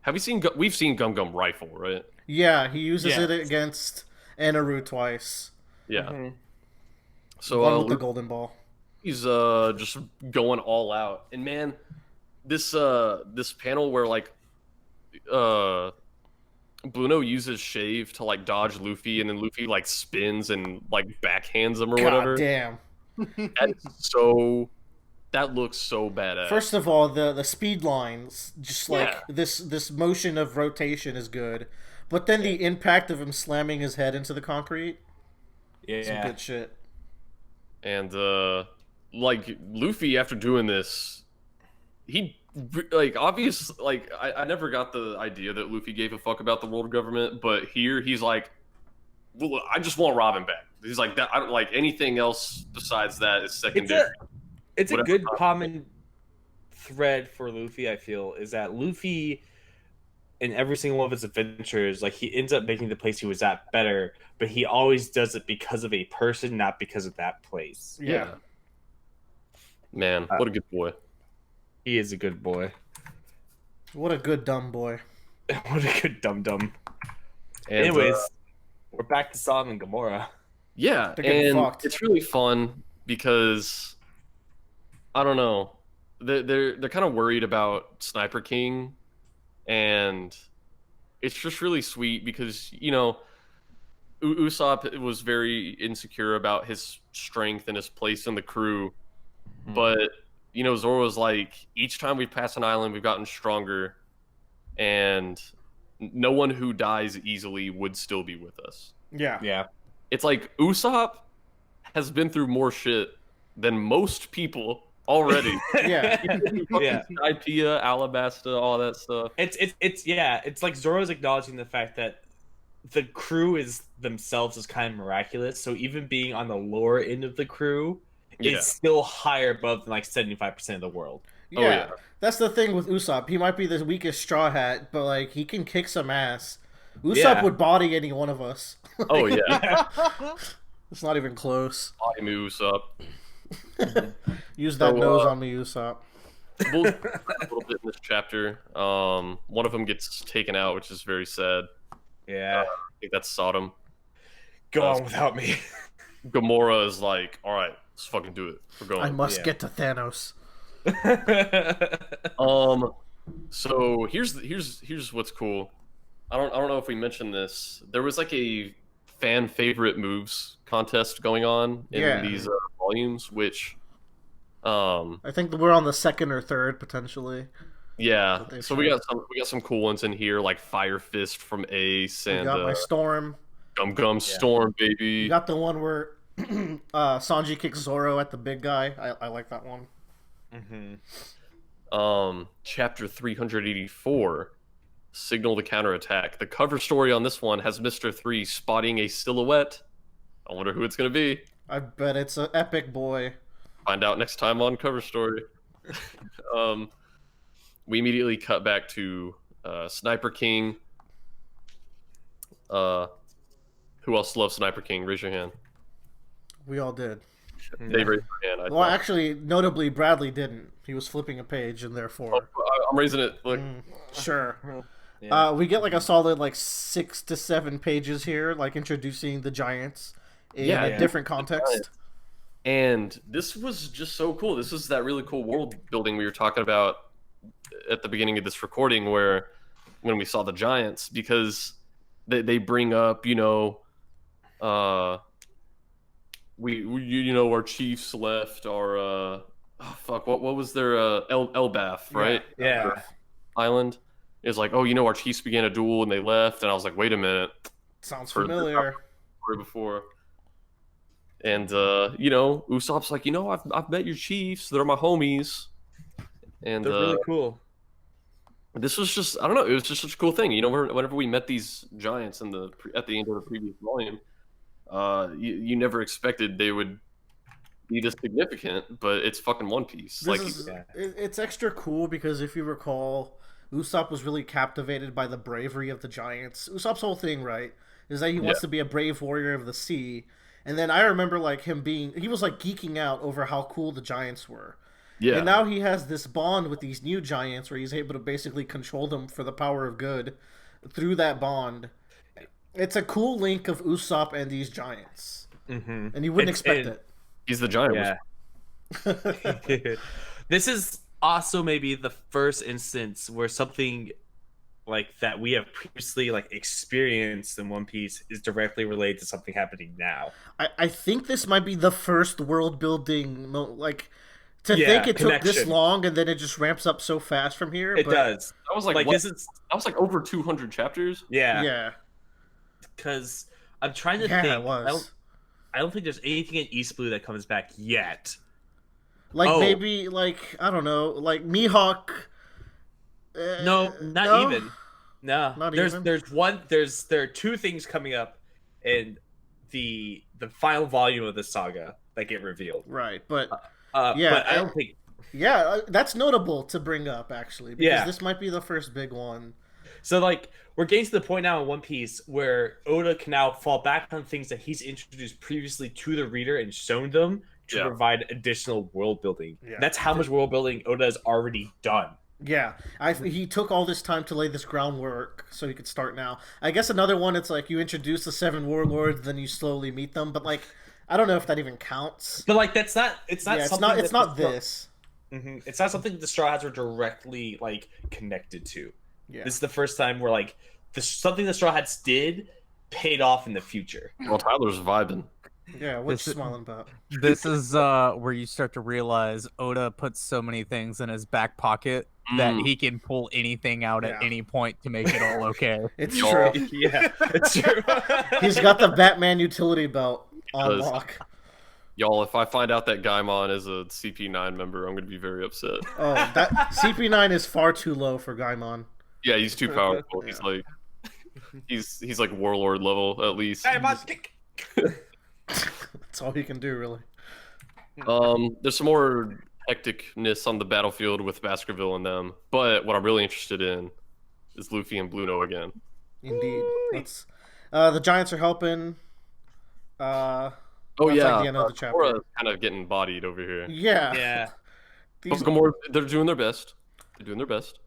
[SPEAKER 1] Have we seen? We've seen Gum Gum rifle, right?
[SPEAKER 2] Yeah, he uses it against Anaru twice.
[SPEAKER 1] Yeah.
[SPEAKER 2] Mm-hmm.
[SPEAKER 1] So
[SPEAKER 2] one with the golden ball.
[SPEAKER 1] He's just going all out, and man, this panel where like Bluno uses Shave to like dodge Luffy, and then Luffy like spins and like backhands him or whatever.
[SPEAKER 2] Damn.
[SPEAKER 1] That looks so badass.
[SPEAKER 2] First of all, the speed lines, just like this motion of rotation is good, but then the impact of him slamming his head into the concrete, some good shit.
[SPEAKER 1] And like Luffy, after doing this, he like obvious like I never got the idea that Luffy gave a fuck about the world government, but here he's like, well, I just want Robin back. He's like, that I don't like anything else besides that is secondary.
[SPEAKER 3] It's a good common thread for Luffy, I feel, is that Luffy, in every single one of his adventures, like he ends up making the place he was at better, but he always does it because of a person, not because of that place.
[SPEAKER 2] Yeah.
[SPEAKER 1] Man, what a good boy.
[SPEAKER 3] He is a good boy.
[SPEAKER 2] What a good dumb boy.
[SPEAKER 3] What a good dum-dum. Anyways, we're back to Sodom and Gomorrah.
[SPEAKER 1] Yeah, and it's really fun because I don't know. They're kind of worried about Sniper King, and it's just really sweet because Usopp was very insecure about his strength and his place in the crew, but Zoro's like, each time we've passed an island, we've gotten stronger, and no one who dies easily would still be with us.
[SPEAKER 2] Yeah.
[SPEAKER 1] It's like Usopp has been through more shit than most people already.
[SPEAKER 2] Yeah.
[SPEAKER 3] Yeah.
[SPEAKER 1] Skypiea, Alabasta, all that stuff.
[SPEAKER 3] It's like Zoro's acknowledging the fact that the crew is themselves is kind of miraculous. So even being on the lower end of the crew is still higher above than like 75% of the world.
[SPEAKER 2] Yeah. That's the thing with Usopp. He might be the weakest Straw Hat, but like he can kick some ass. Usopp would body any one of us.
[SPEAKER 1] Oh yeah.
[SPEAKER 2] It's not even close.
[SPEAKER 1] Body me, Usopp.
[SPEAKER 2] Use that nose on me, Usopp.
[SPEAKER 1] We'll a little bit in this chapter. One of them gets taken out, which is very sad.
[SPEAKER 3] Yeah.
[SPEAKER 1] I think that's Sodom.
[SPEAKER 3] Go on without me.
[SPEAKER 1] Gamora is like, all right, let's fucking do it. We're going.
[SPEAKER 2] I must get to Thanos.
[SPEAKER 1] So here's what's cool. I don't know if we mentioned this. There was like a fan favorite moves contest going on in these volumes, which
[SPEAKER 2] I think we're on the second or third potentially.
[SPEAKER 1] Yeah, so we got some cool ones in here, like Fire Fist from Ace, and
[SPEAKER 2] we got my Storm.
[SPEAKER 1] Gum Storm, baby.
[SPEAKER 2] You got the one where Sanji kicks Zoro at the big guy. I like that one.
[SPEAKER 1] Chapter 384, Signal to Counterattack. The cover story on this one has Mr. 3 spotting a silhouette. I wonder who it's going to be.
[SPEAKER 2] I bet it's an epic boy.
[SPEAKER 1] Find out next time on Cover Story. We immediately cut back to Sniper King. Who else loves Sniper King? Raise your hand.
[SPEAKER 2] We all did.
[SPEAKER 1] They raised their hand.
[SPEAKER 2] Well, actually, notably, Bradley didn't. He was flipping a page, and therefore...
[SPEAKER 1] Oh, I'm raising it. Look.
[SPEAKER 2] Sure. We get like a solid 6 to 7 pages here, like introducing the Giants in a different context.
[SPEAKER 1] And this was just so cool. This is that really cool world building we were talking about at the beginning of this recording, where when we saw the Giants, because they bring up, our chiefs left our what was their Elbath, right?
[SPEAKER 3] Yeah.
[SPEAKER 1] Island. It's like, our chiefs began a duel and they left, and I was like, wait a minute.
[SPEAKER 2] Sounds familiar.
[SPEAKER 1] Before. And Usopp's like, I've met your chiefs. They're my homies. And
[SPEAKER 3] they're really cool.
[SPEAKER 1] This was just, I don't know, it was just such a cool thing. Whenever we met these giants at the end of the previous volume, you never expected they would be this significant, but it's fucking One Piece.
[SPEAKER 2] It's extra cool because if you recall, Usopp was really captivated by the bravery of the giants. Usopp's whole thing, right, is that he wants to be a brave warrior of the sea. And then I remember he was geeking out over how cool the giants were. Yeah. And now he has this bond with these new giants where he's able to basically control them for the power of good through that bond. It's a cool link of Usopp and these giants. Mm-hmm. And you wouldn't expect it.
[SPEAKER 1] He's the giant.
[SPEAKER 3] Yeah. This is also maybe the first instance where something like that we have previously experienced in One Piece is directly related to something happening now.
[SPEAKER 2] I think this might be the first world building think it took this long and then it just ramps up so fast from here.
[SPEAKER 3] It does.
[SPEAKER 1] That was that was over 200 chapters.
[SPEAKER 3] Yeah.
[SPEAKER 2] Yeah.
[SPEAKER 3] Because I'm trying to think.
[SPEAKER 2] It was.
[SPEAKER 3] I don't think there's anything in East Blue that comes back yet.
[SPEAKER 2] Maybe I don't know, Mihawk.
[SPEAKER 3] No, not even. No,
[SPEAKER 2] not
[SPEAKER 3] even. There are two things coming up in the final volume of the saga that get revealed.
[SPEAKER 2] Right, but
[SPEAKER 3] but I don't think.
[SPEAKER 2] Yeah, that's notable to bring up actually, because this might be the first big one.
[SPEAKER 3] So we're getting to the point now in One Piece where Oda can now fall back on things that he's introduced previously to the reader and shown them to provide additional world building. Yeah. That's how much world building Oda has already done.
[SPEAKER 2] Yeah, he took all this time to lay this groundwork so he could start now. I guess another one, it's you introduce the 7 warlords, then you slowly meet them, but I don't know if that even counts.
[SPEAKER 3] But it's not
[SPEAKER 2] it's
[SPEAKER 3] something
[SPEAKER 2] not this.
[SPEAKER 3] Mm-hmm. It's not something the Straw Hats are directly connected to. Yeah. This is the first time where something the Straw Hats did paid off in the future.
[SPEAKER 1] Well, Tyler's vibing.
[SPEAKER 2] Yeah, what's you smiling about?
[SPEAKER 5] This is where you start to realize Oda puts so many things in his back pocket that he can pull anything out at any point to make it all okay.
[SPEAKER 2] It's true.
[SPEAKER 3] Yeah, it's true.
[SPEAKER 2] He's got the Batman utility belt on lock.
[SPEAKER 1] Y'all, if I find out that Gaimon is a CP9 member, I'm gonna be very upset.
[SPEAKER 2] Oh, that CP9 is far too low for Gaimon.
[SPEAKER 1] Yeah, he's too powerful.
[SPEAKER 2] Yeah.
[SPEAKER 1] He's like warlord level at least.
[SPEAKER 2] That's all he can do, really.
[SPEAKER 1] There's some more hecticness on the battlefield with Baskerville and them, but what I'm really interested in is Luffy and Bluno again.
[SPEAKER 2] Indeed. Let's. The Giants are helping.
[SPEAKER 1] Oh
[SPEAKER 2] that's
[SPEAKER 1] yeah,
[SPEAKER 2] like the end of the chapter.
[SPEAKER 1] Kora's kind of getting bodied over here.
[SPEAKER 2] Yeah.
[SPEAKER 3] Yeah.
[SPEAKER 1] They're doing their best. They're doing their best.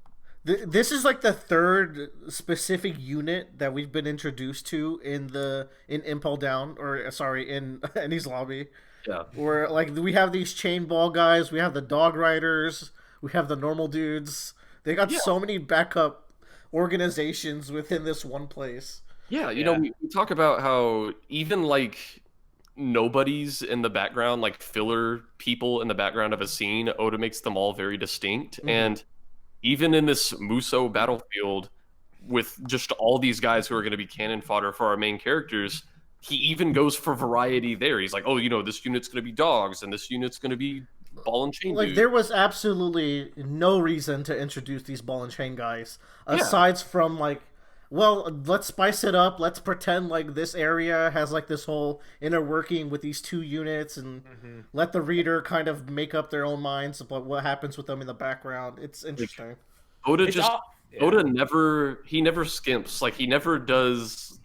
[SPEAKER 2] This is like the third specific unit that we've been introduced to in Impel Down, or sorry, in Enies Lobby.
[SPEAKER 1] Yeah.
[SPEAKER 2] Where like we have these chain ball guys, we have the dog riders, we have the normal dudes. They got so many backup organizations within this one place.
[SPEAKER 1] Yeah, you know, we talk about how even like nobodies in the background, like filler people in the background of a scene, Oda makes them all very distinct. And even in this Muso battlefield, with just all these guys who are going to be cannon fodder for our main characters, he even goes for variety there. He's like, oh, you know, this unit's going to be dogs, and this unit's going to be ball and chain
[SPEAKER 2] Like,
[SPEAKER 1] dudes.
[SPEAKER 2] there was absolutely no reason to introduce these ball and chain guys, aside from, like, well, let's spice it up. Let's pretend like this area has like this whole inner working with these two units, and let the reader kind of make up their own minds about what happens with them in the background. It's interesting.
[SPEAKER 1] Oda never skimps. Like, he never does,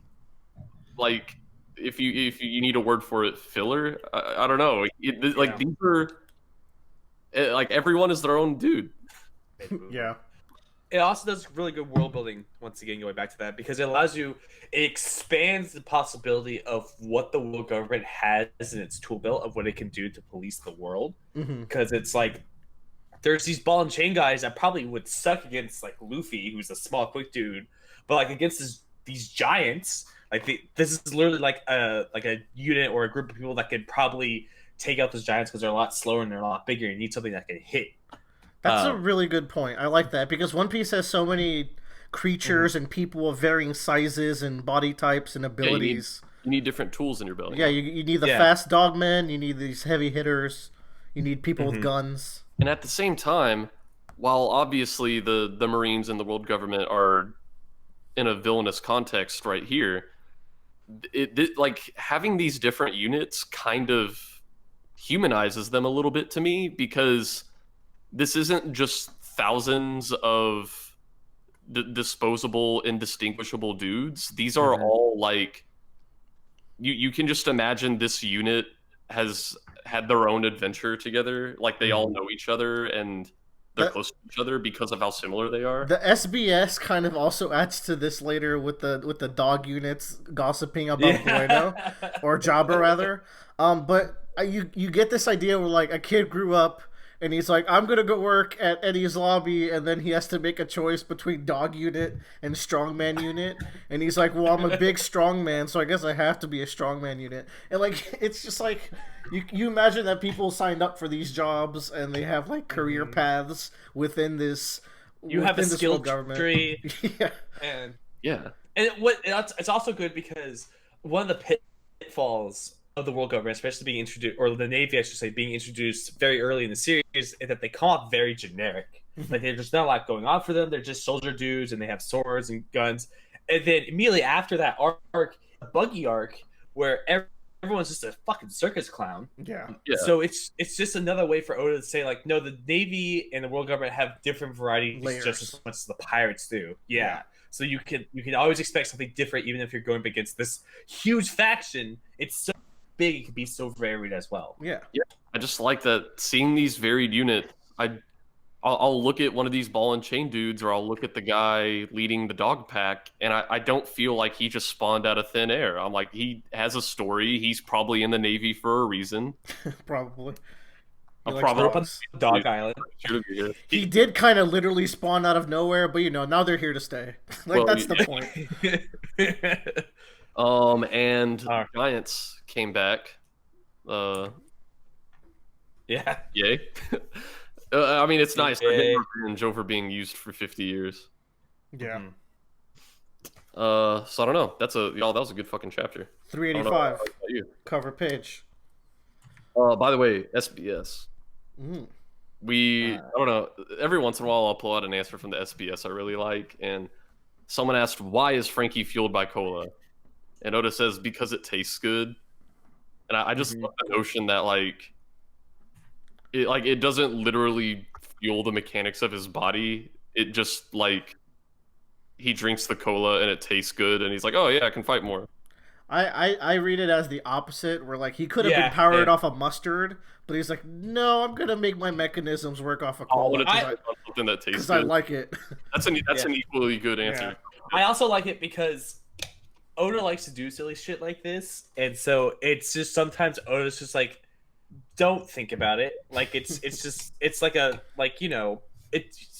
[SPEAKER 1] like, if you need a word for it, filler. I don't know. These are like, everyone is their own dude.
[SPEAKER 2] Yeah.
[SPEAKER 3] It also does really good world building, once again, going back to that, because it expands the possibility of what the world government has in its tool belt of what it can do to police the world. Because it's like, there's these ball and chain guys that probably would suck against, like, Luffy, who's a small, quick dude, but, like, against these giants, like, this is literally like a unit or a group of people that could probably take out those giants because they're a lot slower and they're a lot bigger. You need something that can hit.
[SPEAKER 2] That's a really good point. I like that, because One Piece has so many creatures and people of varying sizes and body types and abilities.
[SPEAKER 1] You need different tools in your belly.
[SPEAKER 2] Yeah, you need the fast dogmen, you need these heavy hitters, you need people with guns.
[SPEAKER 1] And at the same time, while obviously the Marines and the world government are in a villainous context right here, like, having these different units kind of humanizes them a little bit to me, because this isn't just thousands of disposable, indistinguishable dudes. These are all, like, you can just imagine this unit has had their own adventure together. Like, they all know each other, and they're close to each other because of how similar they are.
[SPEAKER 2] The SBS kind of also adds to this later with the dog units gossiping about Bueno, or Jabba rather. But you get this idea where, like, a kid grew up and he's like, I'm gonna go work at Enies Lobby, and then he has to make a choice between dog unit and strongman unit, and he's like, well, I'm a big strongman, so I guess I have to be a strongman unit. And, like, it's just like, you imagine that people signed up for these jobs and they have, like, career paths within this.
[SPEAKER 3] You have a skill tree. And it's also good because one of the pitfalls of the world government, especially being introduced, or the Navy, I should say, being introduced very early in the series, is that they come off very generic. Like, there's just not a lot going on for them. They're just soldier dudes, and they have swords and guns. And then immediately after that arc, a buggy arc, where everyone's just a fucking circus clown.
[SPEAKER 2] Yeah.
[SPEAKER 3] So it's just another way for Oda to say, like, no, the Navy and the world government have different varieties just as much as the pirates do. Yeah. So you can always expect something different, even if you're going up against this huge faction. It's so big, it can be so varied as well.
[SPEAKER 2] Yeah.
[SPEAKER 1] I just like that, seeing these varied units. I'll look at one of these ball and chain dudes, or I'll look at the guy leading the dog pack, and I don't feel like he just spawned out of thin air. I'm like, he has a story. He's probably in the Navy for a reason.
[SPEAKER 2] Probably.
[SPEAKER 3] Probably up on Dog Island.
[SPEAKER 2] He did kind of literally spawn out of nowhere, but, you know, now they're here to stay. Like, that's the point.
[SPEAKER 1] And Giants came back. Yay. I mean, it's nice. They're getting revenge over being used for 50 years.
[SPEAKER 2] Yeah.
[SPEAKER 1] So I don't know. That was a good fucking chapter.
[SPEAKER 2] 385 cover page.
[SPEAKER 1] By the way, SBS.
[SPEAKER 2] Mm.
[SPEAKER 1] I don't know. Every once in a while, I'll pull out an answer from the SBS I really like, and someone asked, "Why is Frankie fueled by cola?" And Oda says, "Because it tastes good." And I just love the notion that it doesn't literally fuel the mechanics of his body. It just he drinks the cola and it tastes good, and he's like, "Oh yeah, I can fight more."
[SPEAKER 2] I read it as the opposite, where like he could have been powered off of mustard, but he's like, no, I'm gonna make my mechanisms work off of cola
[SPEAKER 1] something that tastes good.
[SPEAKER 2] Because I like it.
[SPEAKER 1] That's an equally good answer.
[SPEAKER 3] Yeah. I also like it because Oda likes to do silly shit like this, and so it's just sometimes Oda's just like, don't think about it. Like it's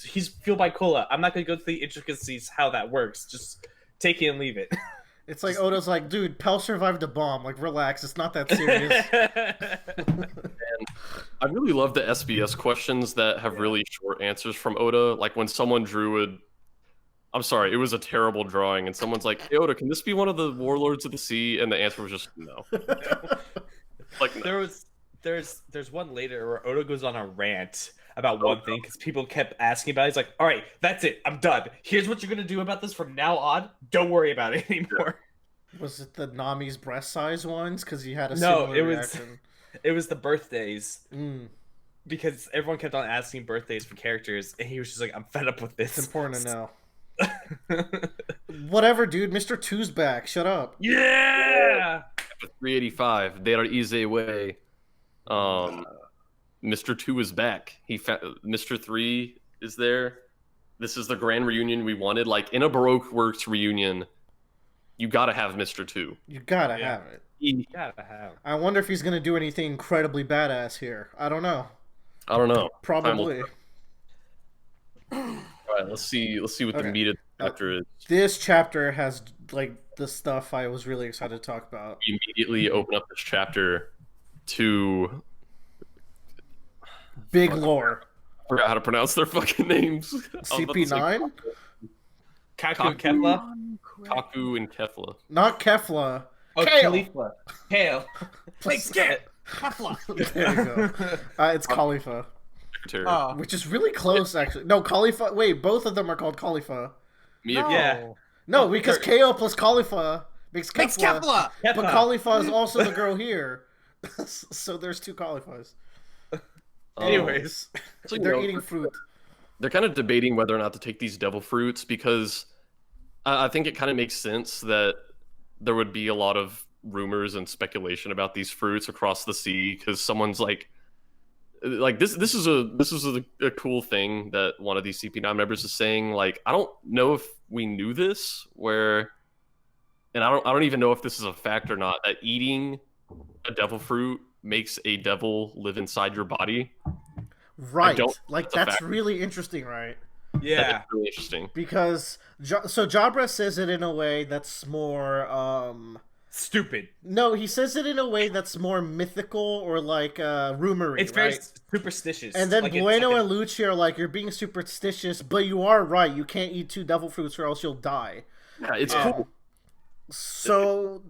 [SPEAKER 3] he's fueled by cola. I'm not gonna go through the intricacies how that works. Just take it and leave it.
[SPEAKER 2] It's like Oda's like, dude, Pell survived a bomb. Like, relax. It's not that serious.
[SPEAKER 1] And I really love the SBS questions that have really short answers from Oda. Like when someone drew I'm sorry, it was a terrible drawing, and someone's like, "Hey Oda, can this be one of the warlords of the sea?" And the answer was just no. Like no.
[SPEAKER 3] There's one later where Oda goes on a rant about one thing because people kept asking about it. He's like, all right, that's it. I'm done. Here's what you're going to do about this from now on. Don't worry about it anymore.
[SPEAKER 2] Was it the Nami's breast size ones? Because he had a similar reaction.
[SPEAKER 3] It was the birthdays.
[SPEAKER 2] Mm.
[SPEAKER 3] Because everyone kept on asking birthdays for characters, and he was just like, I'm fed up with this.
[SPEAKER 2] It's important to know. Whatever, dude. Mr. Two's back. Shut up.
[SPEAKER 3] Yeah!
[SPEAKER 1] 385. There is a way. Mr. 2 is back. Mr. 3 is there. This is the grand reunion we wanted. Like in a Baroque Works reunion, you gotta have Mr. 2.
[SPEAKER 2] You gotta have it.
[SPEAKER 3] You gotta have.
[SPEAKER 2] I wonder if he's gonna do anything incredibly badass here. I don't know. Probably.
[SPEAKER 1] All right, let's see what the meat of the chapter is.
[SPEAKER 2] This chapter has like the stuff I was really excited to talk about.
[SPEAKER 1] We immediately open up this chapter to
[SPEAKER 2] big lore.
[SPEAKER 1] I forgot how to pronounce their fucking names.
[SPEAKER 2] CP9?
[SPEAKER 3] Kaku and Kefla?
[SPEAKER 1] Kaku and Kefla.
[SPEAKER 2] Not Kefla.
[SPEAKER 3] Oh,
[SPEAKER 2] Kale.
[SPEAKER 3] Kale.
[SPEAKER 4] Please skip. Kefla.
[SPEAKER 2] There you go. It's Khalifa.
[SPEAKER 1] Oh.
[SPEAKER 2] Which is really close, actually. No, Khalifa. Wait, both of them are called Khalifa. No, because KO plus Khalifa makes Kefla. But Khalifa is also the girl here. So there's two Khalifas. Anyways, so, they're eating fruit.
[SPEAKER 1] They're kind of debating whether or not to take these devil fruits because I think it kind of makes sense that there would be a lot of rumors and speculation about these fruits across the sea because someone's like this is a cool thing that one of these CP9 members is saying. Like, I don't know if we knew this, and I don't even know if this is a fact or not, that eating a devil fruit makes a devil live inside your body.
[SPEAKER 2] Right. Like, that's really interesting, right?
[SPEAKER 3] Yeah.
[SPEAKER 1] That's really interesting.
[SPEAKER 2] Because, so Jabra says it in a way that's more,
[SPEAKER 3] stupid.
[SPEAKER 2] No, he says it in a way that's more mythical or like, rumory,
[SPEAKER 3] It's very superstitious.
[SPEAKER 2] And then Bueno and Lucci are like, you're being superstitious, but you are right. You can't eat two devil fruits or else you'll die.
[SPEAKER 1] Yeah, it's cool.
[SPEAKER 2] So,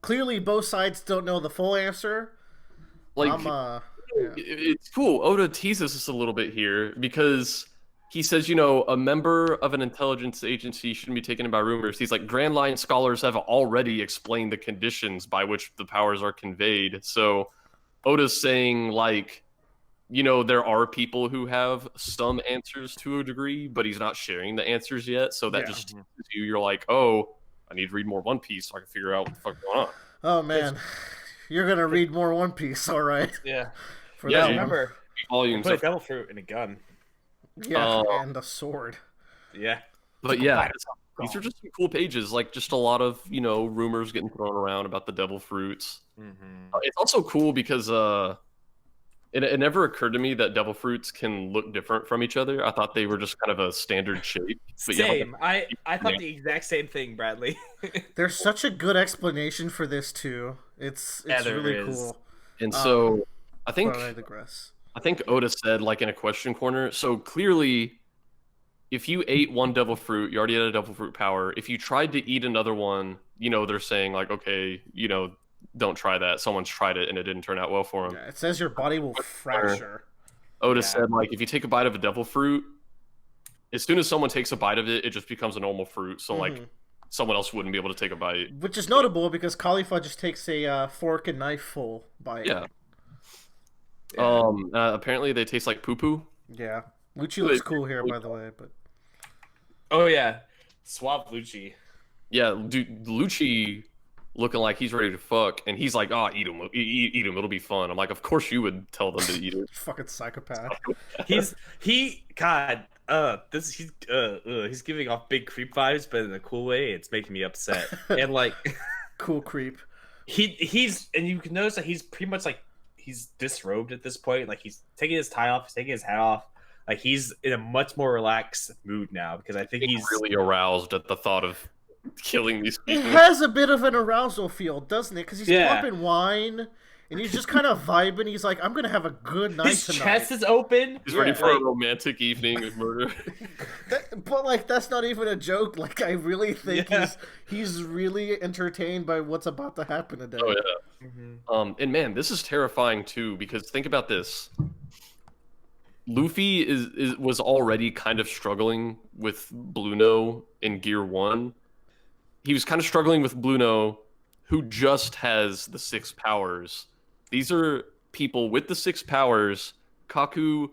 [SPEAKER 2] clearly both sides don't know the full answer.
[SPEAKER 1] Like, it's cool. Oda teases us a little bit here because he says, a member of an intelligence agency shouldn't be taken in by rumors. He's like, Grand Line scholars have already explained the conditions by which the powers are conveyed. So Oda's saying, like, there are people who have some answers to a degree, but he's not sharing the answers yet. So that just teases you. You're like, oh, I need to read more One Piece so I can figure out what the fuck's going on.
[SPEAKER 2] Oh, man. You're going to read more One Piece, all right.
[SPEAKER 3] Yeah.
[SPEAKER 2] Remember,
[SPEAKER 3] volumes put a devil fruit in a gun.
[SPEAKER 2] Yeah, and a sword.
[SPEAKER 3] Yeah.
[SPEAKER 1] But yeah, these are just some cool pages. Like, just a lot of, rumors getting thrown around about the devil fruits. Mm-hmm. It's also cool because it never occurred to me that devil fruits can look different from each other. I thought they were just kind of a standard shape. But
[SPEAKER 3] same. I thought the exact same thing, Bradley.
[SPEAKER 2] There's such a good explanation for this, too. It's really cool.
[SPEAKER 1] And so, I think Oda said, like, in a question corner, so clearly, if you ate one devil fruit, you already had a devil fruit power. If you tried to eat another one, they're saying, like, okay, don't try that. Someone's tried it and it didn't turn out well for him.
[SPEAKER 2] Yeah, it says your body will fracture.
[SPEAKER 1] Oda said, like, if you take a bite of a devil fruit, as soon as someone takes a bite of it, it just becomes a normal fruit. So, like, someone else wouldn't be able to take a bite.
[SPEAKER 2] Which is notable because Khalifa just takes a fork and knife full bite.
[SPEAKER 1] Yeah. Apparently they taste like poo-poo.
[SPEAKER 2] Yeah. Lucci looks cool here, by the way, but...
[SPEAKER 3] Oh, yeah. Suave Lucci.
[SPEAKER 1] Yeah, dude, Lucci looking like he's ready to fuck, and he's like, "Oh, eat him, eat him. It'll be fun." I'm like, "Of course you would tell them to eat it."
[SPEAKER 2] Fucking psychopath.
[SPEAKER 3] He's giving off big creep vibes, but in a cool way. It's making me upset. And like,
[SPEAKER 2] cool creep.
[SPEAKER 3] He's and you can notice that he's pretty much like he's disrobed at this point. Like he's taking his tie off, he's taking his hat off. Like he's in a much more relaxed mood now because I think he's
[SPEAKER 1] really aroused at the thought of killing these people.
[SPEAKER 2] It has a bit of an arousal feel, doesn't it? Because he's popping wine and he's just kind of vibing. He's like, I'm gonna have a good night
[SPEAKER 3] his
[SPEAKER 2] tonight.
[SPEAKER 3] chest is open.
[SPEAKER 1] He's ready for a romantic evening with murder.
[SPEAKER 2] But like, that's not even a joke. Like, I really think he's really entertained by what's about to happen today.
[SPEAKER 1] Oh yeah. And man, this is terrifying too because think about this. Luffy was already kind of struggling with Bluno in Gear 1. He was kind of struggling with Bluno, who just has the 6 powers. These are people with the 6 powers. Kaku,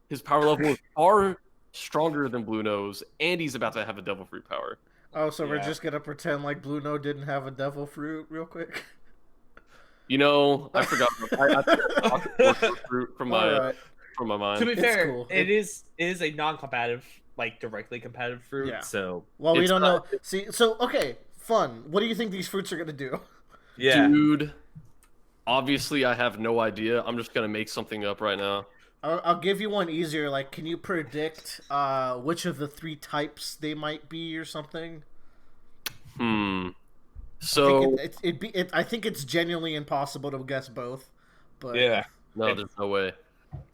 [SPEAKER 1] his power level is far stronger than Bluno's, and he's about to have a devil fruit power.
[SPEAKER 2] Oh, so we're just gonna pretend like Bluno didn't have a devil fruit real quick?
[SPEAKER 1] You know, I forgot. I took fruit from my... From my mind.
[SPEAKER 3] To be fair,
[SPEAKER 2] cool.
[SPEAKER 3] it is a non-competitive, like directly competitive fruit.
[SPEAKER 2] Yeah.
[SPEAKER 3] So
[SPEAKER 2] we don't know. See, so okay, fun. What do you think these fruits are gonna do?
[SPEAKER 3] Yeah,
[SPEAKER 1] dude. Obviously, I have no idea. I'm just gonna make something up right now.
[SPEAKER 2] I'll give you one easier. Like, can you predict which of the 3 types they might be, or something?
[SPEAKER 1] So
[SPEAKER 2] I think it's genuinely impossible to guess both. But
[SPEAKER 1] no, there's no way.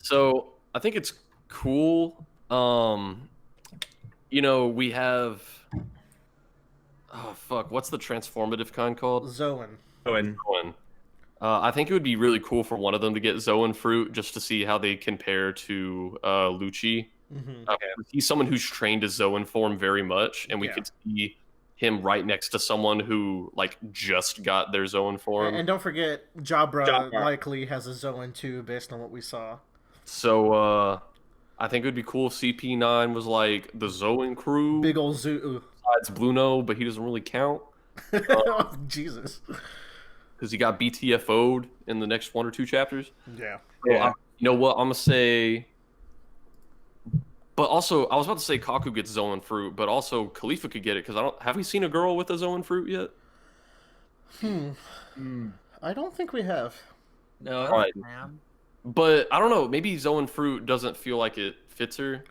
[SPEAKER 1] So I think it's cool. You know, we have what's the transformative kind called?
[SPEAKER 2] Zoan.
[SPEAKER 1] I think it would be really cool for one of them to get Zoan fruit just to see how they compare to Lucci. He's someone who's trained his Zoan form very much, and we could see him right next to someone who like just got their Zoan form.
[SPEAKER 2] And don't forget, Jabra likely has a Zoan too, based on what we saw.
[SPEAKER 1] So I think it would be cool if CP9 was like the Zoan crew.
[SPEAKER 2] Big old zoo.
[SPEAKER 1] Besides Bluno, but he doesn't really count.
[SPEAKER 2] Jesus.
[SPEAKER 1] Because he got BTFO'd in the next 1 or 2 chapters.
[SPEAKER 2] Yeah.
[SPEAKER 1] So you know what? I'm going to say... But also, I was about to say Kaku gets Zoan fruit, but also Khalifa could get it, because have we seen a girl with a Zoan fruit yet?
[SPEAKER 2] I don't think we have.
[SPEAKER 3] No.
[SPEAKER 1] Right. But, I don't know, maybe Zoan fruit doesn't feel like it fits her.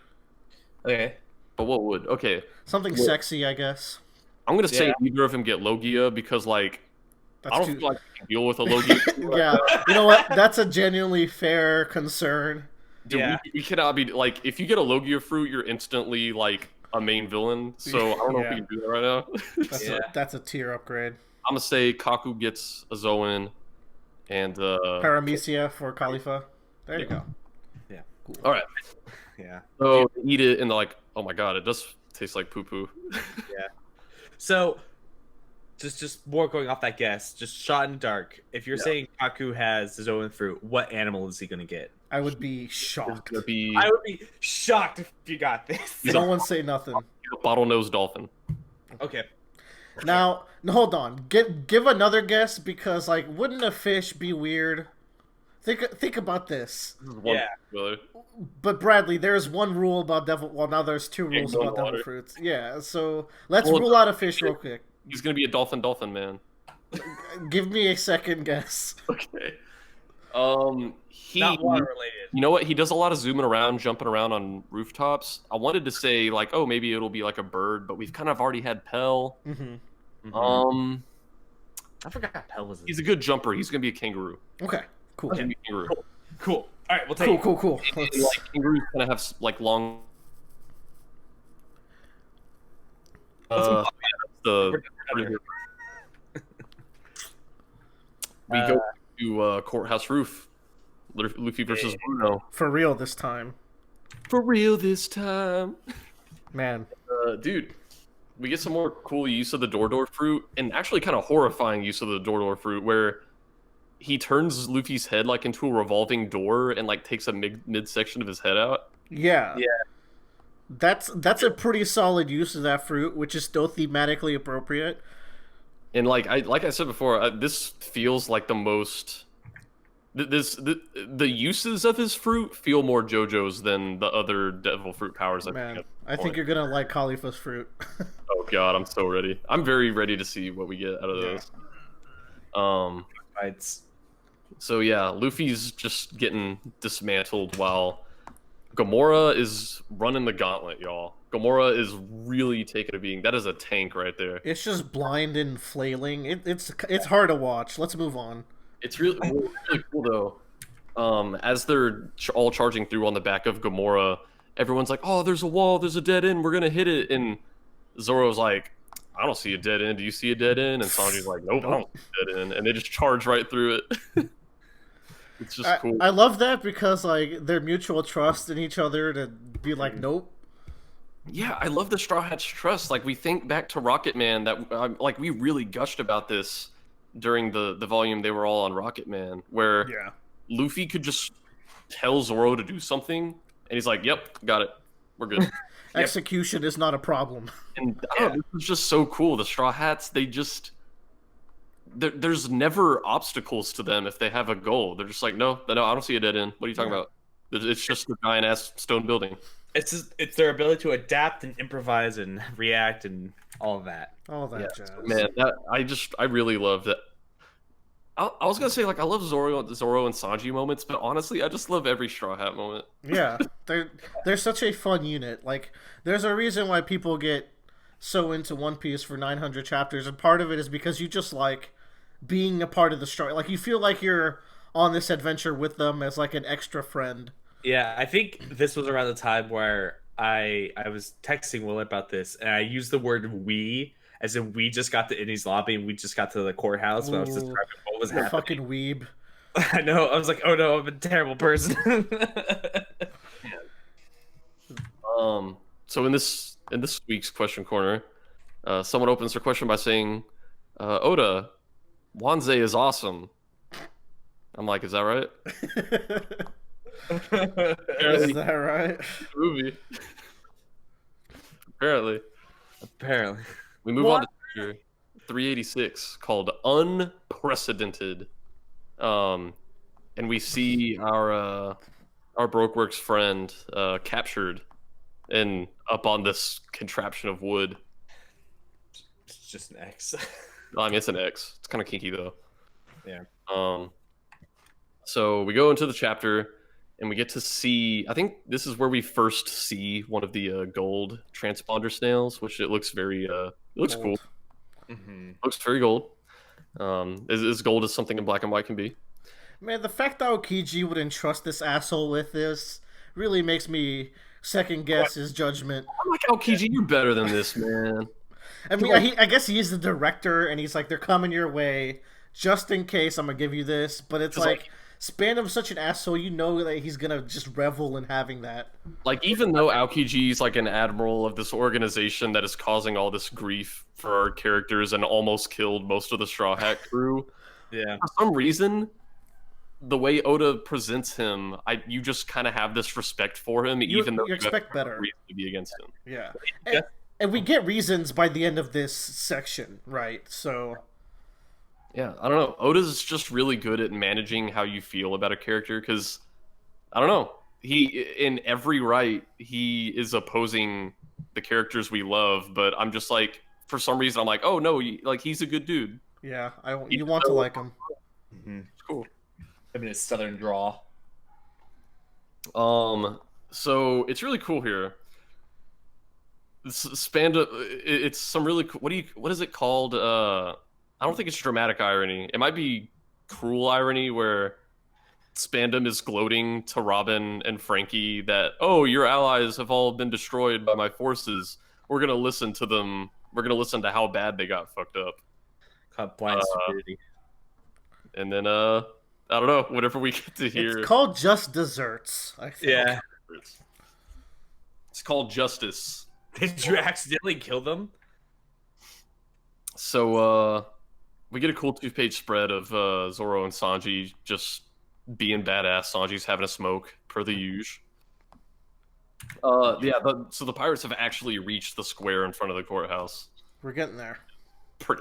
[SPEAKER 3] Okay.
[SPEAKER 1] But what would? Okay.
[SPEAKER 2] Something sexy, I guess.
[SPEAKER 1] I'm going to say neither of them get Logia, because, like, I don't feel like I can deal with a Logia.
[SPEAKER 2] Yeah. You know what? That's a genuinely fair concern.
[SPEAKER 1] Dude, we cannot be like, if you get a Logia fruit, you're instantly like a main villain. So I don't know if we can do that right now.
[SPEAKER 2] That's a tier upgrade.
[SPEAKER 1] I'm gonna say Kaku gets a Zoan and
[SPEAKER 2] Paramecia for Khalifa. There you go.
[SPEAKER 3] Yeah.
[SPEAKER 2] Cool.
[SPEAKER 1] All right.
[SPEAKER 3] Yeah.
[SPEAKER 1] So eat it and they're like, oh my god, it does taste like poo poo.
[SPEAKER 3] Yeah. So just more going off that guess, just shot in the dark. If you're saying Kaku has the Zoan fruit, what animal is he gonna get?
[SPEAKER 2] I would be shocked.
[SPEAKER 3] I would be shocked if you got this.
[SPEAKER 2] No one say nothing.
[SPEAKER 1] Bottlenose dolphin.
[SPEAKER 3] Okay.
[SPEAKER 2] Now, hold on. Give another guess, because like, wouldn't a fish be weird? Think about this. But Bradley, there's one rule about devil. Well, now there's 2 rules about devil fruits. Yeah. So let's rule out a fish real quick.
[SPEAKER 1] He's gonna be a dolphin man.
[SPEAKER 2] Give me a second guess.
[SPEAKER 1] Okay.
[SPEAKER 3] Not water related.
[SPEAKER 1] You know what? He does a lot of zooming around, jumping around on rooftops. I wanted to say like, oh, maybe it'll be like a bird, but we've kind of already had Pell.
[SPEAKER 3] I forgot Pell was.
[SPEAKER 1] He's a good jumper. He's gonna be a kangaroo.
[SPEAKER 2] Okay. Cool.
[SPEAKER 1] He's gonna be a kangaroo.
[SPEAKER 3] Cool. All right, we'll take.
[SPEAKER 2] Cool.
[SPEAKER 1] Like, kangaroos kind of have like long. we go to Courthouse Roof. Luffy versus Bruno.
[SPEAKER 2] For real this time.
[SPEAKER 1] For real this time.
[SPEAKER 2] Man.
[SPEAKER 1] Dude, we get some more cool use of the door fruit, and actually kind of horrifying use of the door fruit, where he turns Luffy's head like into a revolving door and like takes a midsection of his head out.
[SPEAKER 2] Yeah.
[SPEAKER 3] Yeah.
[SPEAKER 2] That's a pretty solid use of that fruit, which is still thematically appropriate.
[SPEAKER 1] And like I said before, this feels like the most. The uses of his fruit feel more JoJo's than the other devil fruit powers.
[SPEAKER 2] I think you're gonna like Khalifa's fruit.
[SPEAKER 1] Oh god, I'm so ready. I'm very ready to see what we get out of those.
[SPEAKER 3] Fights.
[SPEAKER 1] So yeah, Luffy's just getting dismantled while Gamora is running the gauntlet, y'all. Gamora is really taking a beating. That is a tank right there.
[SPEAKER 2] It's just blind and flailing. It's hard to watch. Let's move on.
[SPEAKER 1] It's really cool though. As they're all charging through on the back of Gamora, everyone's like, "Oh, there's a wall. There's a dead end. We're gonna hit it." And Zoro's like, "I don't see a dead end. Do you see a dead end?" And Sanji's like, "Nope, I don't see a dead end." And they just charge right through it. It's just cool.
[SPEAKER 2] I love that because like their mutual trust in each other to be like, "Nope."
[SPEAKER 1] Yeah, I love the Straw Hats' trust. Like we think back to Rocket Man, that like we really gushed about this during the volume they were all on Rocket Man, where Luffy could just tell Zoro to do something, and he's like, "Yep, got it. We're good."
[SPEAKER 2] Execution is not a problem.
[SPEAKER 1] And I don't know, this is just so cool. The Straw Hats, they just there's never obstacles to them if they have a goal. They're just like, no, I don't see a dead end. What are you talking about? It's just a giant ass stone building.
[SPEAKER 3] It's their ability to adapt and improvise and react and all of that.
[SPEAKER 2] All that jazz.
[SPEAKER 1] Man, I really love that. I was gonna say like I love Zoro and Sanji moments, but honestly, I just love every Straw Hat moment.
[SPEAKER 2] Yeah, they're such a fun unit. Like, there's a reason why people get so into One Piece for 900 chapters, and part of it is because you just like being a part of the story. Like, you feel like you're on this adventure with them as like an extra friend.
[SPEAKER 3] Yeah, I think this was around the time where I was texting Will about this, and I used the word "we" as in we just got to Enies lobby and we just got to the courthouse. When I was describing what was happening.
[SPEAKER 2] Fucking weeb.
[SPEAKER 3] I know. I was like, oh no, I'm a terrible person.
[SPEAKER 1] So in this week's question corner, someone opens their question by saying, "Oda, Wanze is awesome." I'm like, is that right?
[SPEAKER 2] Is that right?
[SPEAKER 1] Movie. Apparently. We move on to chapter 386 called Unprecedented. And we see our Brokeworks friend captured and up on this contraption of wood.
[SPEAKER 3] It's just an X.
[SPEAKER 1] I mean, it's an X. It's kind of kinky though.
[SPEAKER 3] Yeah.
[SPEAKER 1] So we go into the chapter and we get to see, I think this is where we first see one of the gold transponder snails, which it looks very it looks cool.
[SPEAKER 3] Mm-hmm.
[SPEAKER 1] Looks very gold. As gold as something in black and white can be.
[SPEAKER 2] Man, the fact that Aokiji would entrust this asshole with this really makes me second guess his judgment.
[SPEAKER 1] I'm like, Aokiji, you're better than this, man.
[SPEAKER 2] I mean, I guess he is the director, and he's like, they're coming your way, just in case I'm gonna give you this. But it's like Spandam's such an asshole, you know that he's gonna just revel in having that.
[SPEAKER 1] Like, even though Aokiji's like an admiral of this organization that is causing all this grief for our characters and almost killed most of the Straw Hat crew,
[SPEAKER 3] yeah,
[SPEAKER 1] for some reason, the way Oda presents him, you just kind of have this respect for him, even though
[SPEAKER 2] you expect better
[SPEAKER 1] reason to be against him.
[SPEAKER 2] Yeah, and we get reasons by the end of this section, right? So.
[SPEAKER 1] Yeah, I don't know. Oda's just really good at managing how you feel about a character because, I don't know, in every right, he is opposing the characters we love, but I'm just like, for some reason, I'm like, oh no, he's a good dude.
[SPEAKER 2] Yeah, you want to like him.
[SPEAKER 3] Mm-hmm.
[SPEAKER 1] It's cool.
[SPEAKER 3] I mean, it's southern draw.
[SPEAKER 1] So it's really cool here. It's some really cool, what is it called? I don't think it's dramatic irony. It might be cruel irony where Spandam is gloating to Robin and Frankie that, oh, your allies have all been destroyed by my forces. We're going to listen to them. We're going to listen to how bad they got fucked up.
[SPEAKER 3] Caught blind stupidity.
[SPEAKER 1] And then I don't know, whenever we get to hear,
[SPEAKER 2] It's called Just Desserts, I think.
[SPEAKER 3] Yeah.
[SPEAKER 1] it's called Justice.
[SPEAKER 3] Did you accidentally kill them?
[SPEAKER 1] So we get a cool 2-page spread of Zoro and Sanji just being badass. Sanji's having a smoke per the usual. So the pirates have actually reached the square in front of the courthouse.
[SPEAKER 2] We're getting there.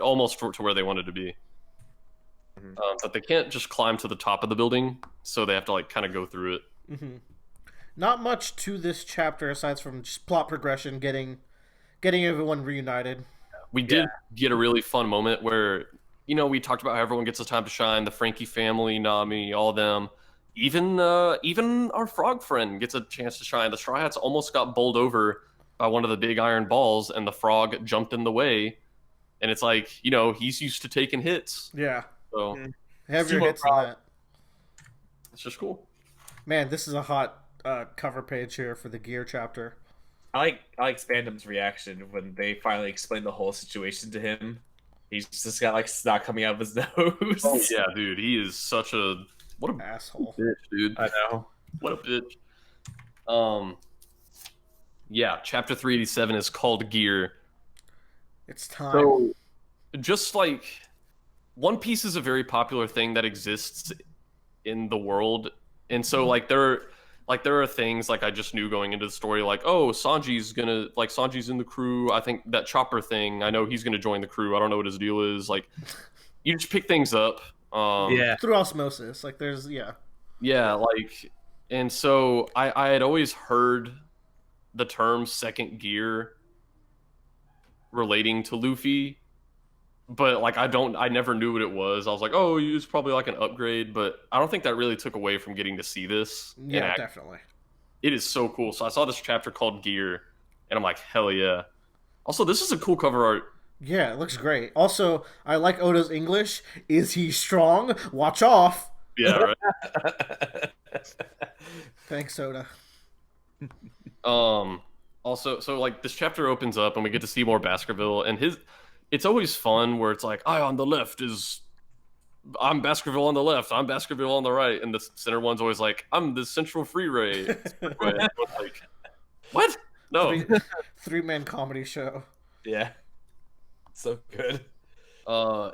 [SPEAKER 1] Almost to where they wanted to be. But they can't just climb to the top of the building, so they have to like kind of go through it.
[SPEAKER 2] Mm-hmm. Not much to this chapter aside from just plot progression, getting everyone reunited.
[SPEAKER 1] We did get a really fun moment where, you know, we talked about how everyone gets a time to shine. The Frankie family, Nami, all of them. Even our frog friend gets a chance to shine. The Straw Hats almost got bowled over by one of the big iron balls, and the frog jumped in the way. And it's like, you know, he's used to taking hits.
[SPEAKER 2] Yeah.
[SPEAKER 1] So
[SPEAKER 2] Heavier hits than that.
[SPEAKER 1] It's just cool.
[SPEAKER 2] Man, this is a hot cover page here for the gear chapter.
[SPEAKER 3] I like Spandam's reaction when they finally explain the whole situation to him. He's just got like snot coming out of his nose.
[SPEAKER 1] Oh yeah, dude, he is such a
[SPEAKER 2] asshole
[SPEAKER 1] bitch, dude.
[SPEAKER 3] I know.
[SPEAKER 1] What a bitch. Yeah, chapter 387 is called Gear.
[SPEAKER 2] It's time.
[SPEAKER 1] So, just like One Piece is a very popular thing that exists in the world, and so like there are things like I just knew going into the story, like, oh, Sanji's in the crew. I think that Chopper thing, I know he's gonna join the crew. I don't know what his deal is. Like, you just pick things up.
[SPEAKER 2] Through osmosis, like there's
[SPEAKER 1] like, and so I had always heard the term second gear relating to Luffy, but like I never knew what it was. I was like, oh, it's probably like an upgrade, but I don't think that really took away from getting to see this.
[SPEAKER 2] Yeah, definitely.
[SPEAKER 1] It is so cool. So I saw this chapter called Gear, and I'm like, hell yeah. Also, this is a cool cover art.
[SPEAKER 2] Yeah, it looks great. Also, I like Oda's English. Is he strong? Watch off.
[SPEAKER 1] Yeah, right.
[SPEAKER 2] Thanks, Oda.
[SPEAKER 1] Also, so like this chapter opens up and we get to see more Baskerville, and it's always fun where it's like, on the left I'm Baskerville on the left, I'm Baskerville on the right, and the center one's always like, I'm the Central Free Ray. Like, what? No.
[SPEAKER 2] Three-man comedy show.
[SPEAKER 3] Yeah. So good.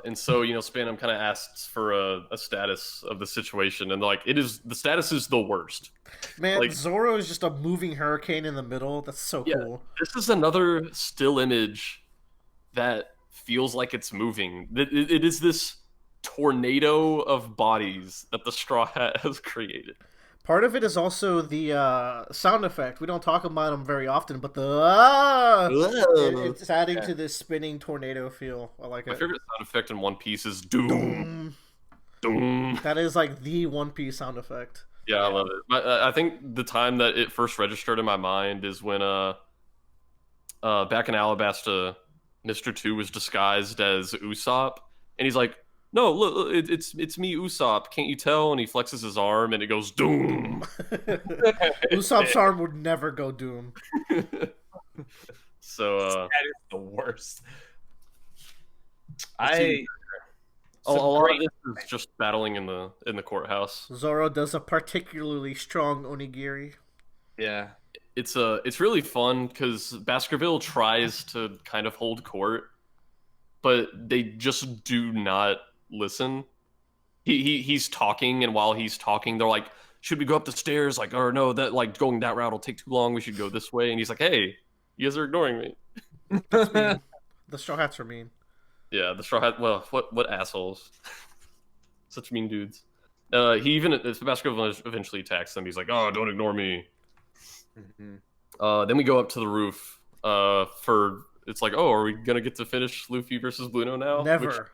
[SPEAKER 1] And so, you know, Spandam kind of asks for a status of the situation, and like the status is the worst.
[SPEAKER 2] Man,
[SPEAKER 1] like,
[SPEAKER 2] Zoro is just a moving hurricane in the middle. That's so cool.
[SPEAKER 1] This is another still image that feels like it's moving. It is this tornado of bodies that the Straw Hat has created.
[SPEAKER 2] Part of it is also the sound effect. We don't talk about them very often, but it's adding to this spinning tornado feel. I like it.
[SPEAKER 1] My favorite sound effect in One Piece is Doom. Doom.
[SPEAKER 2] That is like the One Piece sound effect.
[SPEAKER 1] Yeah, I love it. I think the time that it first registered in my mind is when back in Alabasta, Mr. 2 was disguised as Usopp, and he's like, no, look, it's me, Usopp. Can't you tell? And he flexes his arm, and it goes Doom.
[SPEAKER 2] Usopp's arm would never go Doom.
[SPEAKER 1] So
[SPEAKER 3] that is the worst.
[SPEAKER 1] A lot of this is just battling in the courthouse.
[SPEAKER 2] Zoro does a particularly strong onigiri.
[SPEAKER 3] Yeah,
[SPEAKER 1] it's really fun because Baskerville tries to kind of hold court, but they just do not listen. He's talking, and while he's talking, they're like, should we go up the stairs? Like, or no, that like going that route will take too long. We should go this way. And he's like, hey, you guys are ignoring me.
[SPEAKER 2] The Straw Hats are mean.
[SPEAKER 1] Yeah, the Straw Hat. Well, what assholes? Such mean dudes. He even Baskerville eventually attacks them. He's like, oh, don't ignore me. Then we go up to the roof. It's like, oh, are we gonna get to finish Luffy versus Bluno now?
[SPEAKER 2] Never.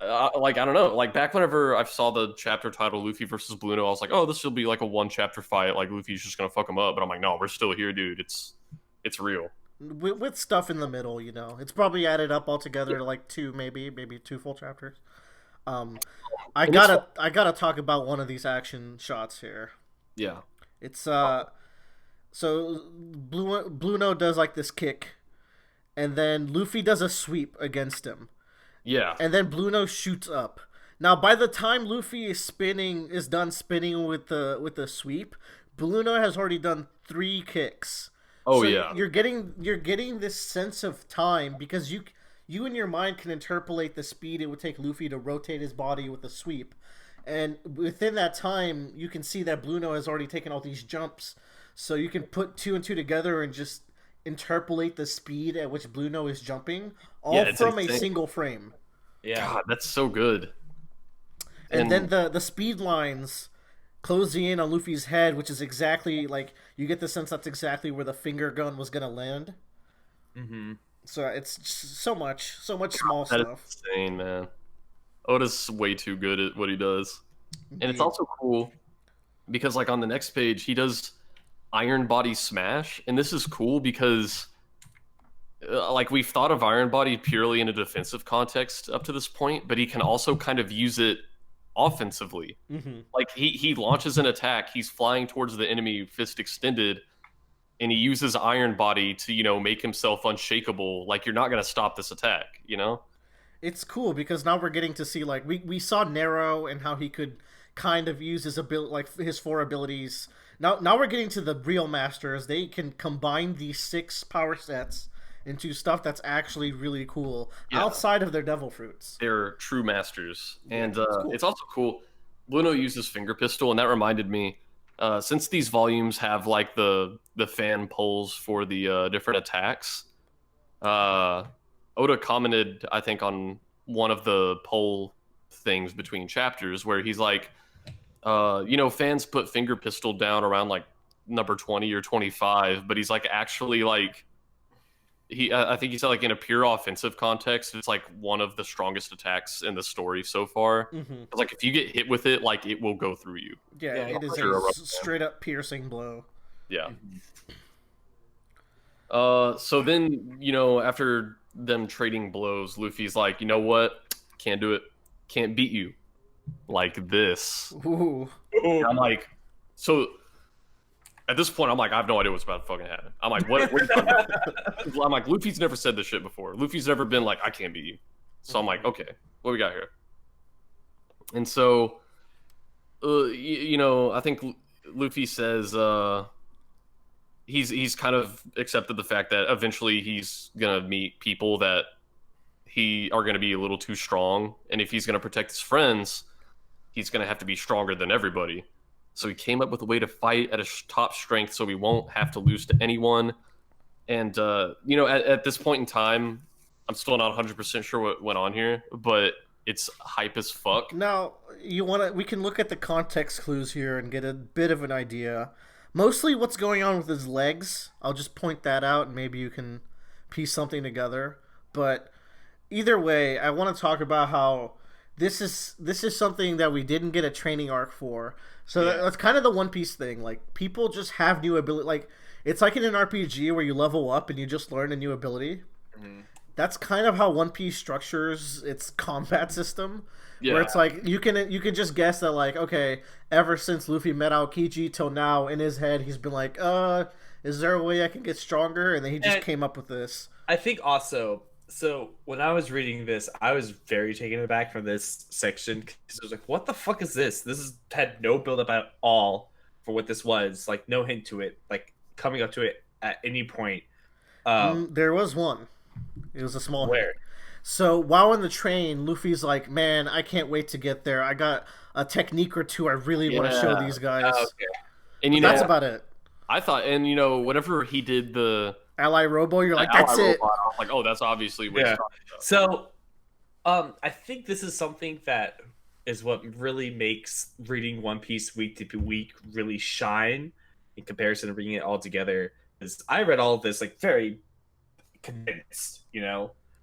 [SPEAKER 1] I don't know. Like, back whenever I saw the chapter title Luffy versus Bluno, I was like, oh, this will be like a one chapter fight. Like, Luffy's just gonna fuck him up. But I'm like, no, we're still here, dude. It's real.
[SPEAKER 2] With stuff in the middle, you know, it's probably added up altogether to like maybe two full chapters. I gotta talk about one of these action shots here.
[SPEAKER 1] Yeah.
[SPEAKER 2] It's so Bluno does like this kick, and then Luffy does a sweep against him.
[SPEAKER 1] Yeah.
[SPEAKER 2] And then Bluno shoots up. Now, by the time Luffy is done spinning with the sweep, Bluno has already done 3 kicks.
[SPEAKER 1] Oh
[SPEAKER 2] So
[SPEAKER 1] yeah.
[SPEAKER 2] you're getting this sense of time because you in your mind can interpolate the speed it would take Luffy to rotate his body with the sweep, and within that time you can see that Bluno has already taken all these jumps. So you can put 2 and 2 together and just interpolate the speed at which Bluno is jumping, all
[SPEAKER 1] Yeah, it's
[SPEAKER 2] from
[SPEAKER 1] insane.
[SPEAKER 2] a single frame.
[SPEAKER 3] Yeah.
[SPEAKER 1] God, that's so good.
[SPEAKER 2] And then the speed lines closing in on Luffy's head, which is exactly like you get the sense that's exactly where the finger gun was gonna land.
[SPEAKER 3] Mm-hmm.
[SPEAKER 2] So it's just so much small
[SPEAKER 1] That is
[SPEAKER 2] stuff.
[SPEAKER 1] insane, man. Oda's way too good at what he does. And it's also cool because like on the next page he does Iron Body Smash, and this is cool because like we've thought of Iron Body purely in a defensive context up to this point, but he can also kind of use it offensively.
[SPEAKER 2] Mm-hmm.
[SPEAKER 1] Like he launches an attack, he's flying towards the enemy fist extended, and he uses Iron Body to, make himself unshakable. Like, you're not going to stop this attack,
[SPEAKER 2] It's cool because now we're getting to see like we saw Nero and how he could kind of use his ability, like his 4 abilities. Now we're getting to the real masters. They can combine these 6 power sets into stuff that's actually really cool outside of their devil fruits.
[SPEAKER 1] They're true masters. And
[SPEAKER 2] cool.
[SPEAKER 1] it's also cool. Bluno uses Finger Pistol, and that reminded me, since these volumes have like the fan polls for the different attacks, Oda commented, I think, on one of the poll things between chapters where he's like, fans put Finger Pistol down around like number 20 or 25, but he's like actually like I think he said like in a pure offensive context, it's like one of the strongest attacks in the story so far.
[SPEAKER 2] Mm-hmm.
[SPEAKER 1] Like if you get hit with it, like it will go through you.
[SPEAKER 2] Yeah, it is
[SPEAKER 1] sure
[SPEAKER 2] a straight up piercing blow.
[SPEAKER 1] Yeah. So then, after them trading blows, Luffy's like, you know what? Can't do it. Can't beat you. Like this.
[SPEAKER 2] Ooh.
[SPEAKER 1] And I'm like, so at this point, I'm like, I have no idea what's about to fucking happen. I'm like, what are you talking about? I'm like, Luffy's never said this shit before. Luffy's never been like, I can't beat you. So I'm like, okay, what we got here? And so, I think Luffy says he's kind of accepted the fact that eventually he's gonna meet people that are gonna be a little too strong, and if he's gonna protect his friends, he's gonna have to be stronger than everybody. So he came up with a way to fight at a top strength so we won't have to lose to anyone. And, at this point in time, I'm still not 100% sure what went on here, but it's hype as fuck.
[SPEAKER 2] Now, we can look at the context clues here and get a bit of an idea. Mostly what's going on with his legs. I'll just point that out and maybe you can piece something together. But either way, I want to talk about how this is something that we didn't get a training arc for. So that's kind of the One Piece thing. Like, people just have new ability. Like, it's like in an RPG where you level up and you just learn a new ability. Mm-hmm. That's kind of how One Piece structures its combat system. Yeah. Where it's like you can just guess that, like, okay, ever since Luffy met Aokiji till now, in his head he's been like, is there a way I can get stronger? And then he just came up with this.
[SPEAKER 3] I think also, so when I was reading this, I was very taken aback from this section because I was like, what the fuck is this? Had no build up at all for what this was. Like, no hint to it, like coming up to it at any point.
[SPEAKER 2] There was one. It was a small
[SPEAKER 3] Where?
[SPEAKER 2] hint. So while on the train, Luffy's like, man, I can't wait to get there. I got a technique or two I really want to show these guys.
[SPEAKER 3] Oh, okay.
[SPEAKER 1] And
[SPEAKER 2] that's about it.
[SPEAKER 1] I thought, and whenever he did the
[SPEAKER 2] Ally Robo, you're like, that's it.
[SPEAKER 1] Robot, I was like, oh, that's obviously what he's talking about.
[SPEAKER 3] So, I think this is something that is what really makes reading One Piece week to week really shine in comparison to reading it all together. Is I read all of this like very condensed,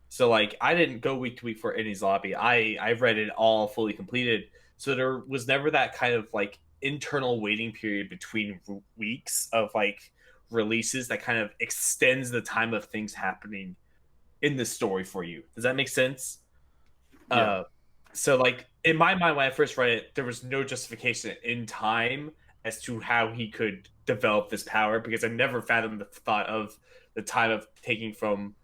[SPEAKER 3] So like I didn't go week to week for Enies Lobby. I read it all fully completed. So there was never that kind of like internal waiting period between weeks of like releases that kind of extends the time of things happening in the story for you. Does that make sense?
[SPEAKER 1] Yeah.
[SPEAKER 3] So like in my mind when I first read it, there was no justification in time as to how he could develop this power because I never fathomed the thought of the time of taking from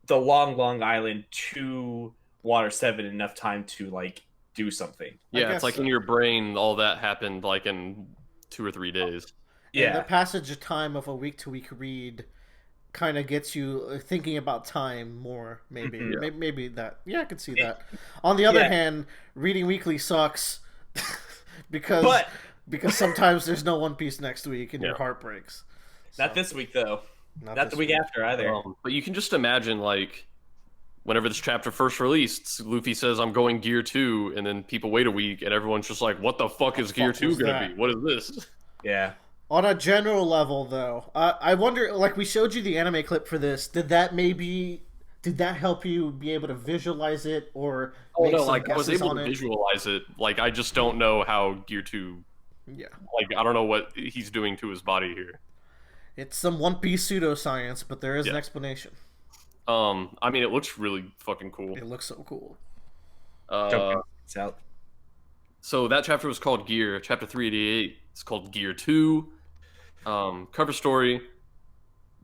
[SPEAKER 3] the long Island to Water 7 enough time to like do something.
[SPEAKER 1] Yeah, it's like in your brain, all that happened like in 2 or 3 days.
[SPEAKER 2] And the passage of time of a week-to-week read kind of gets you thinking about time more, maybe. Maybe that. Yeah, I could see that. On the other hand, reading weekly sucks because sometimes there's no One Piece next week and your heart breaks.
[SPEAKER 3] Not this week, though. Not the week after, either.
[SPEAKER 1] But you can just imagine, like, whenever this chapter first released, Luffy says, I'm going Gear 2, and then people wait a week, and everyone's just like, what the fuck is Gear 2 going to be? What is this?
[SPEAKER 3] Yeah.
[SPEAKER 2] On a general level, though, I wonder, like, we showed you the anime clip for this. Did that help you be able to visualize it, or make some
[SPEAKER 1] like, I was
[SPEAKER 2] guesses
[SPEAKER 1] able
[SPEAKER 2] on
[SPEAKER 1] to
[SPEAKER 2] it?
[SPEAKER 1] visualize it. Like, I just don't know how Gear 2...
[SPEAKER 2] Yeah.
[SPEAKER 1] Like, I don't know what he's doing to his body here.
[SPEAKER 2] It's some One Piece pseudoscience, but there is an explanation.
[SPEAKER 1] I mean, it looks really fucking cool.
[SPEAKER 2] It looks so cool.
[SPEAKER 3] It's out.
[SPEAKER 1] So that chapter was called Gear. Chapter 388 is called Gear 2. Cover story.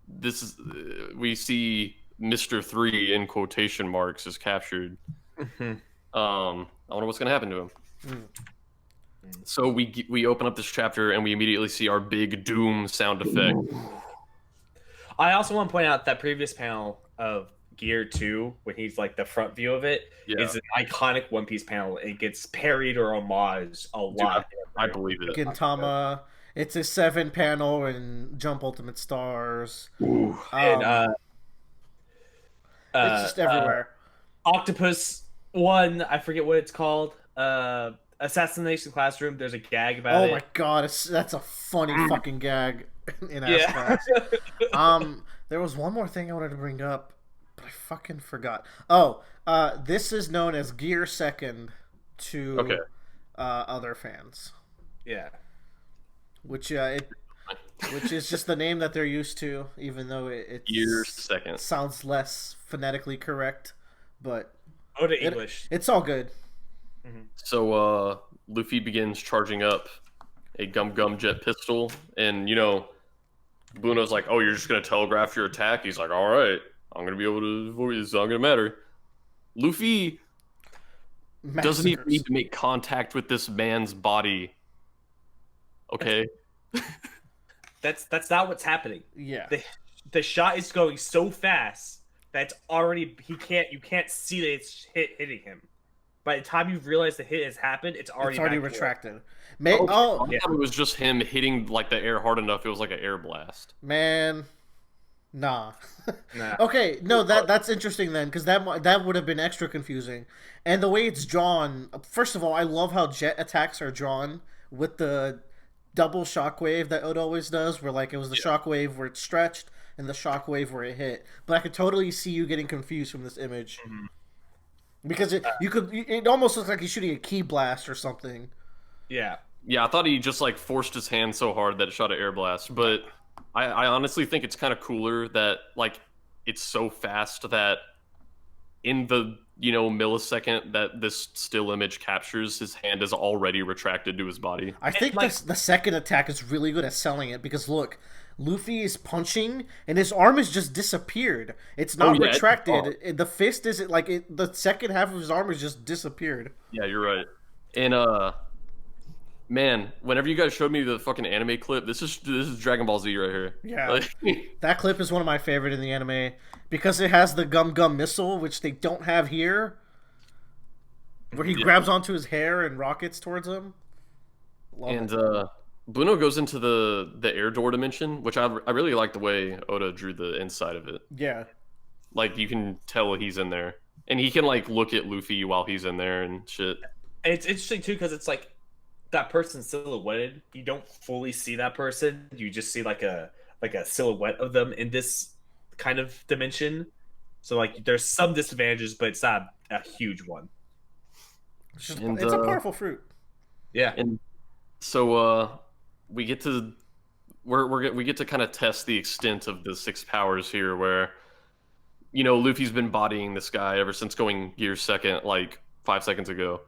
[SPEAKER 1] This is we see Mr. 3 in quotation marks is captured. I wonder what's gonna happen to him. So we open up this chapter and we immediately see our big doom sound effect.
[SPEAKER 3] I also want to point out that previous panel of Gear 2, when he's like the front view of it, is an iconic One Piece panel. It gets parried or homaged a lot.
[SPEAKER 1] I believe it.
[SPEAKER 2] Gintama. It's a 7-panel and Jump Ultimate Stars.
[SPEAKER 3] And,
[SPEAKER 2] it's just everywhere.
[SPEAKER 3] Octopus 1, I forget what it's called. Assassination Classroom. There's a gag about it.
[SPEAKER 2] Oh my god, that's a funny fucking gag in Class. There was one more thing I wanted to bring up, but I fucking forgot. This is known as Gear Second to other fans.
[SPEAKER 3] Yeah.
[SPEAKER 2] Which is just the name that they're used to, even though it
[SPEAKER 1] Gear Second
[SPEAKER 2] sounds less phonetically correct, but
[SPEAKER 3] English.
[SPEAKER 2] It's all good.
[SPEAKER 1] So Luffy begins charging up a Gum Jet pistol, and Bluno's like, "Oh, you're just gonna telegraph your attack?" He's like, "All right, I'm gonna be able to avoid this. It's not gonna matter." Luffy doesn't even need to make contact with this man's body. Okay,
[SPEAKER 3] that's not what's happening.
[SPEAKER 2] Yeah,
[SPEAKER 3] the shot is going so fast that it's already you can't see that it's hitting him. By the time you've realized the hit has happened, it's already
[SPEAKER 2] retracted.
[SPEAKER 1] I thought it was just him hitting like the air hard enough. It was like an air blast.
[SPEAKER 2] Man, nah. Okay, no, that's interesting then, because that would have been extra confusing. And the way it's drawn, first of all, I love how jet attacks are drawn with the double shockwave that Oda always does, where like it was the shockwave where it stretched and the shockwave where it hit. But I could totally see you getting confused from this image. Because it almost looks like he's shooting a key blast or something.
[SPEAKER 3] Yeah.
[SPEAKER 1] Yeah, I thought he just like forced his hand so hard that it shot an air blast. But I honestly think it's kind of cooler that like it's so fast that in the millisecond that this still image captures, his hand is already retracted to his body.
[SPEAKER 2] I think the second attack is really good at selling it because look, Luffy is punching and his arm has just disappeared. It's not retracted. The fist isn't the second half of his arm has just disappeared.
[SPEAKER 1] Yeah, you're right. And man, whenever you guys showed me the fucking anime clip, this is Dragon Ball Z right here.
[SPEAKER 2] Yeah, that clip is one of my favorite in the anime because it has the Gum missile, which they don't have here, where he grabs onto his hair and rockets towards him.
[SPEAKER 1] Love it. Bluno goes into the air door dimension, which I really like the way Oda drew the inside of it.
[SPEAKER 2] Yeah.
[SPEAKER 1] Like, you can tell he's in there. And he can, like, look at Luffy while he's in there and shit.
[SPEAKER 3] And it's interesting, too, because it's like that person's silhouetted. You don't fully see that person. You just see, like a silhouette of them in this kind of dimension. So, like, there's some disadvantages, but it's not a huge one.
[SPEAKER 2] It's a powerful fruit.
[SPEAKER 3] Yeah.
[SPEAKER 1] And so, we get to we get to kind of test the extent of the 6 powers here, where Luffy's been bodying this guy ever since going Gear Second like 5 seconds ago.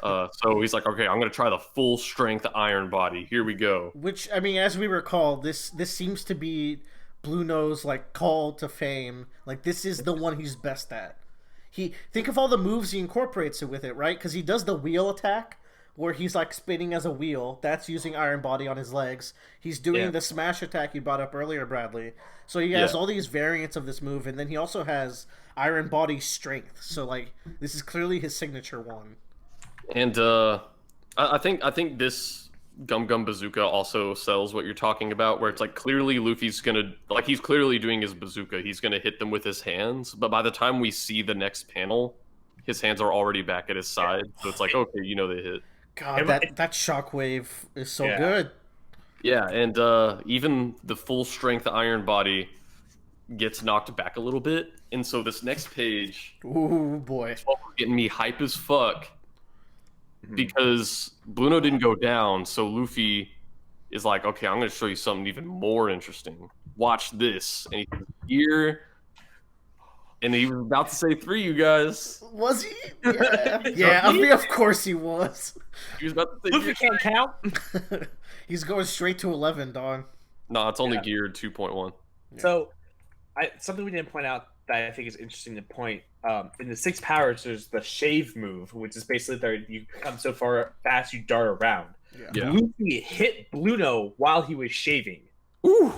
[SPEAKER 1] So he's like, okay, I'm gonna try the full strength iron body. Here we go.
[SPEAKER 2] Which, I mean, as we recall, this seems to be Bluno's like call to fame. Like, this is the one he's best at. think of all the moves he incorporates with it, right? Because he does the wheel attack where he's like spinning as a wheel. That's using Iron Body on his legs. He's doing the smash attack you brought up earlier, Bradley. So he has all these variants of this move, and then he also has Iron Body strength. So like this is clearly his signature one.
[SPEAKER 1] And I think this Gum Gum Bazooka also sells what you're talking about, where it's like clearly Luffy's gonna, like, he's clearly doing his bazooka. He's gonna hit them with his hands, but by the time we see the next panel, his hands are already back at his side. So it's like, okay, you know they hit.
[SPEAKER 2] God, that shockwave is so good.
[SPEAKER 1] Yeah, and even the full strength Iron Body gets knocked back a little bit, and so this next page,
[SPEAKER 2] ooh boy,
[SPEAKER 1] is getting me hype as fuck. Because Bluno didn't go down, so Luffy is like, okay, I'm going to show you something even more interesting. Watch this. And he says, here. And he was about to say 3, you guys.
[SPEAKER 2] Was he? Yeah, I mean, of course he was.
[SPEAKER 1] He was about to say
[SPEAKER 3] Luffy can't count.
[SPEAKER 2] He's going straight to 11, dog.
[SPEAKER 1] No, it's only geared 2.1.
[SPEAKER 3] So, something we didn't point out that I think is interesting to point. In the 6 powers, there's the shave move, which is basically you come so far fast you dart around.
[SPEAKER 1] Yeah.
[SPEAKER 3] Luffy hit Bluno while he was shaving.
[SPEAKER 1] Ooh.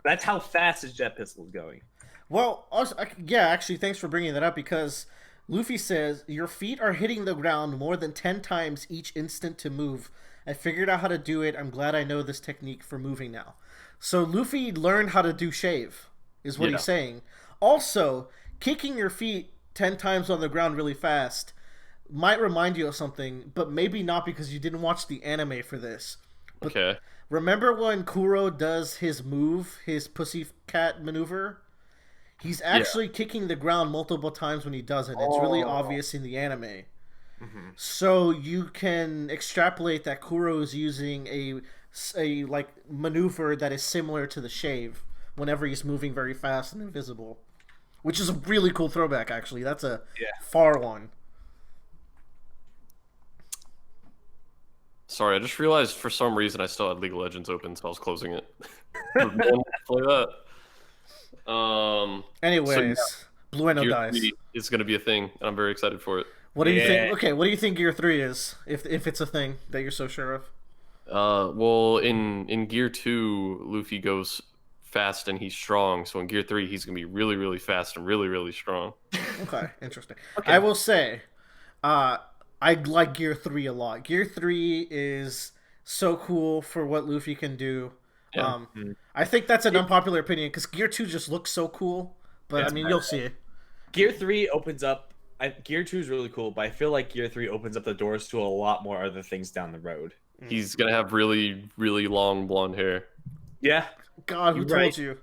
[SPEAKER 3] That's how fast his jet pistol is going.
[SPEAKER 2] Well, also, actually, thanks for bringing that up, because Luffy says, your feet are hitting the ground more than 10 times each instant to move. I figured out how to do it. I'm glad I know this technique for moving now. So Luffy learned how to do shave, is what he's saying. Also, kicking your feet 10 times on the ground really fast might remind you of something, but maybe not because you didn't watch the anime for this. But
[SPEAKER 1] okay.
[SPEAKER 2] Remember when Kuro does his move, his pussycat maneuver? He's actually kicking the ground multiple times when he does it. It's really obvious in the anime. So you can extrapolate that Kuro is using a like maneuver that is similar to the shave whenever he's moving very fast and invisible. Which is a really cool throwback, actually. That's a far one.
[SPEAKER 1] Sorry, I just realized for some reason I still had League of Legends open, so I was closing it. Play that.
[SPEAKER 2] Anyways, Blueno
[SPEAKER 1] Gear
[SPEAKER 2] dies.
[SPEAKER 1] 3 is going to be a thing, and I'm very excited for it.
[SPEAKER 2] What do you think? Okay, what do you think Gear 3 is, if it's a thing that you're so sure of?
[SPEAKER 1] Well, in Gear 2, Luffy goes fast and he's strong, so in Gear 3 he's gonna be really, really fast and really, really strong.
[SPEAKER 2] Okay, interesting. I will say, I like Gear 3 a lot. Gear 3 is so cool for what Luffy can do. I think that's an unpopular opinion because Gear 2 just looks so cool, but I mean, you'll see it.
[SPEAKER 3] Gear 3 opens up. Gear 2 is really cool, but I feel like Gear 3 opens up the doors to a lot more other things down the road.
[SPEAKER 1] He's gonna have really, really long blonde hair.
[SPEAKER 3] Yeah.
[SPEAKER 2] God, who told you?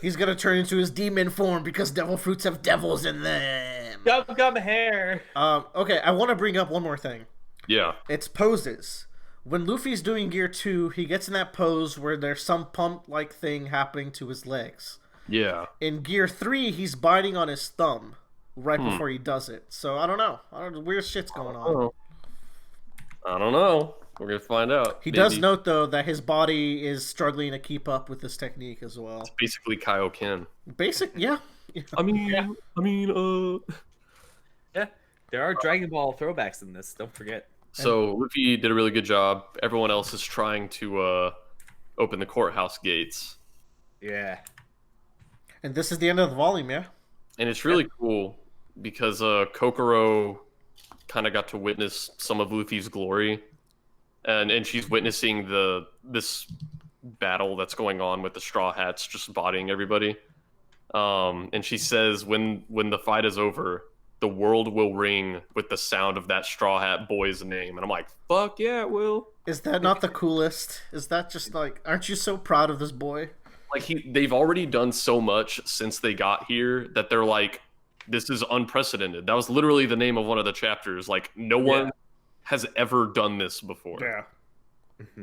[SPEAKER 2] He's gonna turn into his demon form because devil fruits have devils in them.
[SPEAKER 3] Gum hair.
[SPEAKER 2] Okay, I want to bring up one more thing.
[SPEAKER 1] Yeah.
[SPEAKER 2] It's poses. When Luffy's doing Gear 2, he gets in that pose where there's some pump-like thing happening to his legs.
[SPEAKER 1] Yeah.
[SPEAKER 2] In Gear 3, he's biting on his thumb right before he does it. So, I don't know. Weird shit's going on.
[SPEAKER 1] I don't know. We're going to find out.
[SPEAKER 2] He does note, though, that his body is struggling to keep up with this technique as well.
[SPEAKER 1] It's basically Kaioken.
[SPEAKER 2] Yeah.
[SPEAKER 1] I mean,
[SPEAKER 3] Yeah, there are Dragon Ball throwbacks in this. Don't forget.
[SPEAKER 1] So Luffy did a really good job. Everyone else is trying to open the courthouse gates.
[SPEAKER 3] Yeah.
[SPEAKER 2] And this is the end of the volume, yeah?
[SPEAKER 1] And it's really cool because Kokoro kind of got to witness some of Luffy's glory. And she's witnessing this battle that's going on with the Straw Hats just bodying everybody. And she says when the fight is over, the world will ring with the sound of that Straw Hat boy's name. And I'm like, fuck yeah, it will.
[SPEAKER 2] Is that not the coolest? Is that just like, aren't you so proud of this boy?
[SPEAKER 1] Like, they've already done so much since they got here that they're like, this is unprecedented. That was literally the name of one of the chapters. Like, no one has ever done this before.
[SPEAKER 2] Yeah.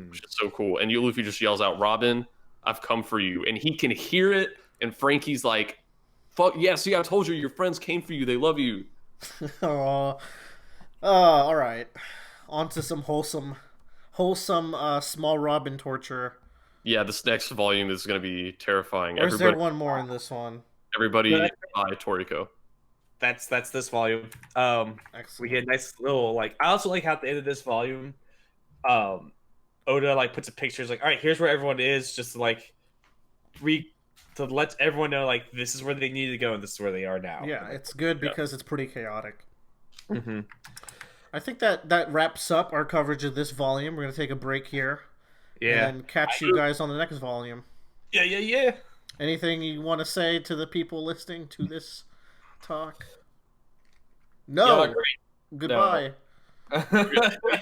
[SPEAKER 1] Which is so cool. And Luffy just yells out, Robin, I've come for you. And he can hear it. And Frankie's like, fuck, yeah, see, I told you, your friends came for you. They love you.
[SPEAKER 2] All right. On to some wholesome small Robin torture.
[SPEAKER 1] Yeah, this next volume is going to be terrifying.
[SPEAKER 2] Or is there one more in this one?
[SPEAKER 1] Everybody buy Toriko.
[SPEAKER 3] That's this volume.
[SPEAKER 2] Excellent.
[SPEAKER 3] We get nice little like. I also like how at the end of this volume, Oda like puts a pictures like, all right, here's where everyone is, just to like to let everyone know like this is where they need to go and this is where they are now.
[SPEAKER 2] Yeah, it's good because it's pretty chaotic.
[SPEAKER 3] Mm-hmm.
[SPEAKER 2] I think that wraps up our coverage of this volume. We're gonna take a break here.
[SPEAKER 3] Yeah.
[SPEAKER 2] And then catch you guys on the next volume.
[SPEAKER 3] Yeah.
[SPEAKER 2] Anything you want to say to the people listening to this talk? No.
[SPEAKER 3] Y'all are great.
[SPEAKER 2] Goodbye.
[SPEAKER 3] No.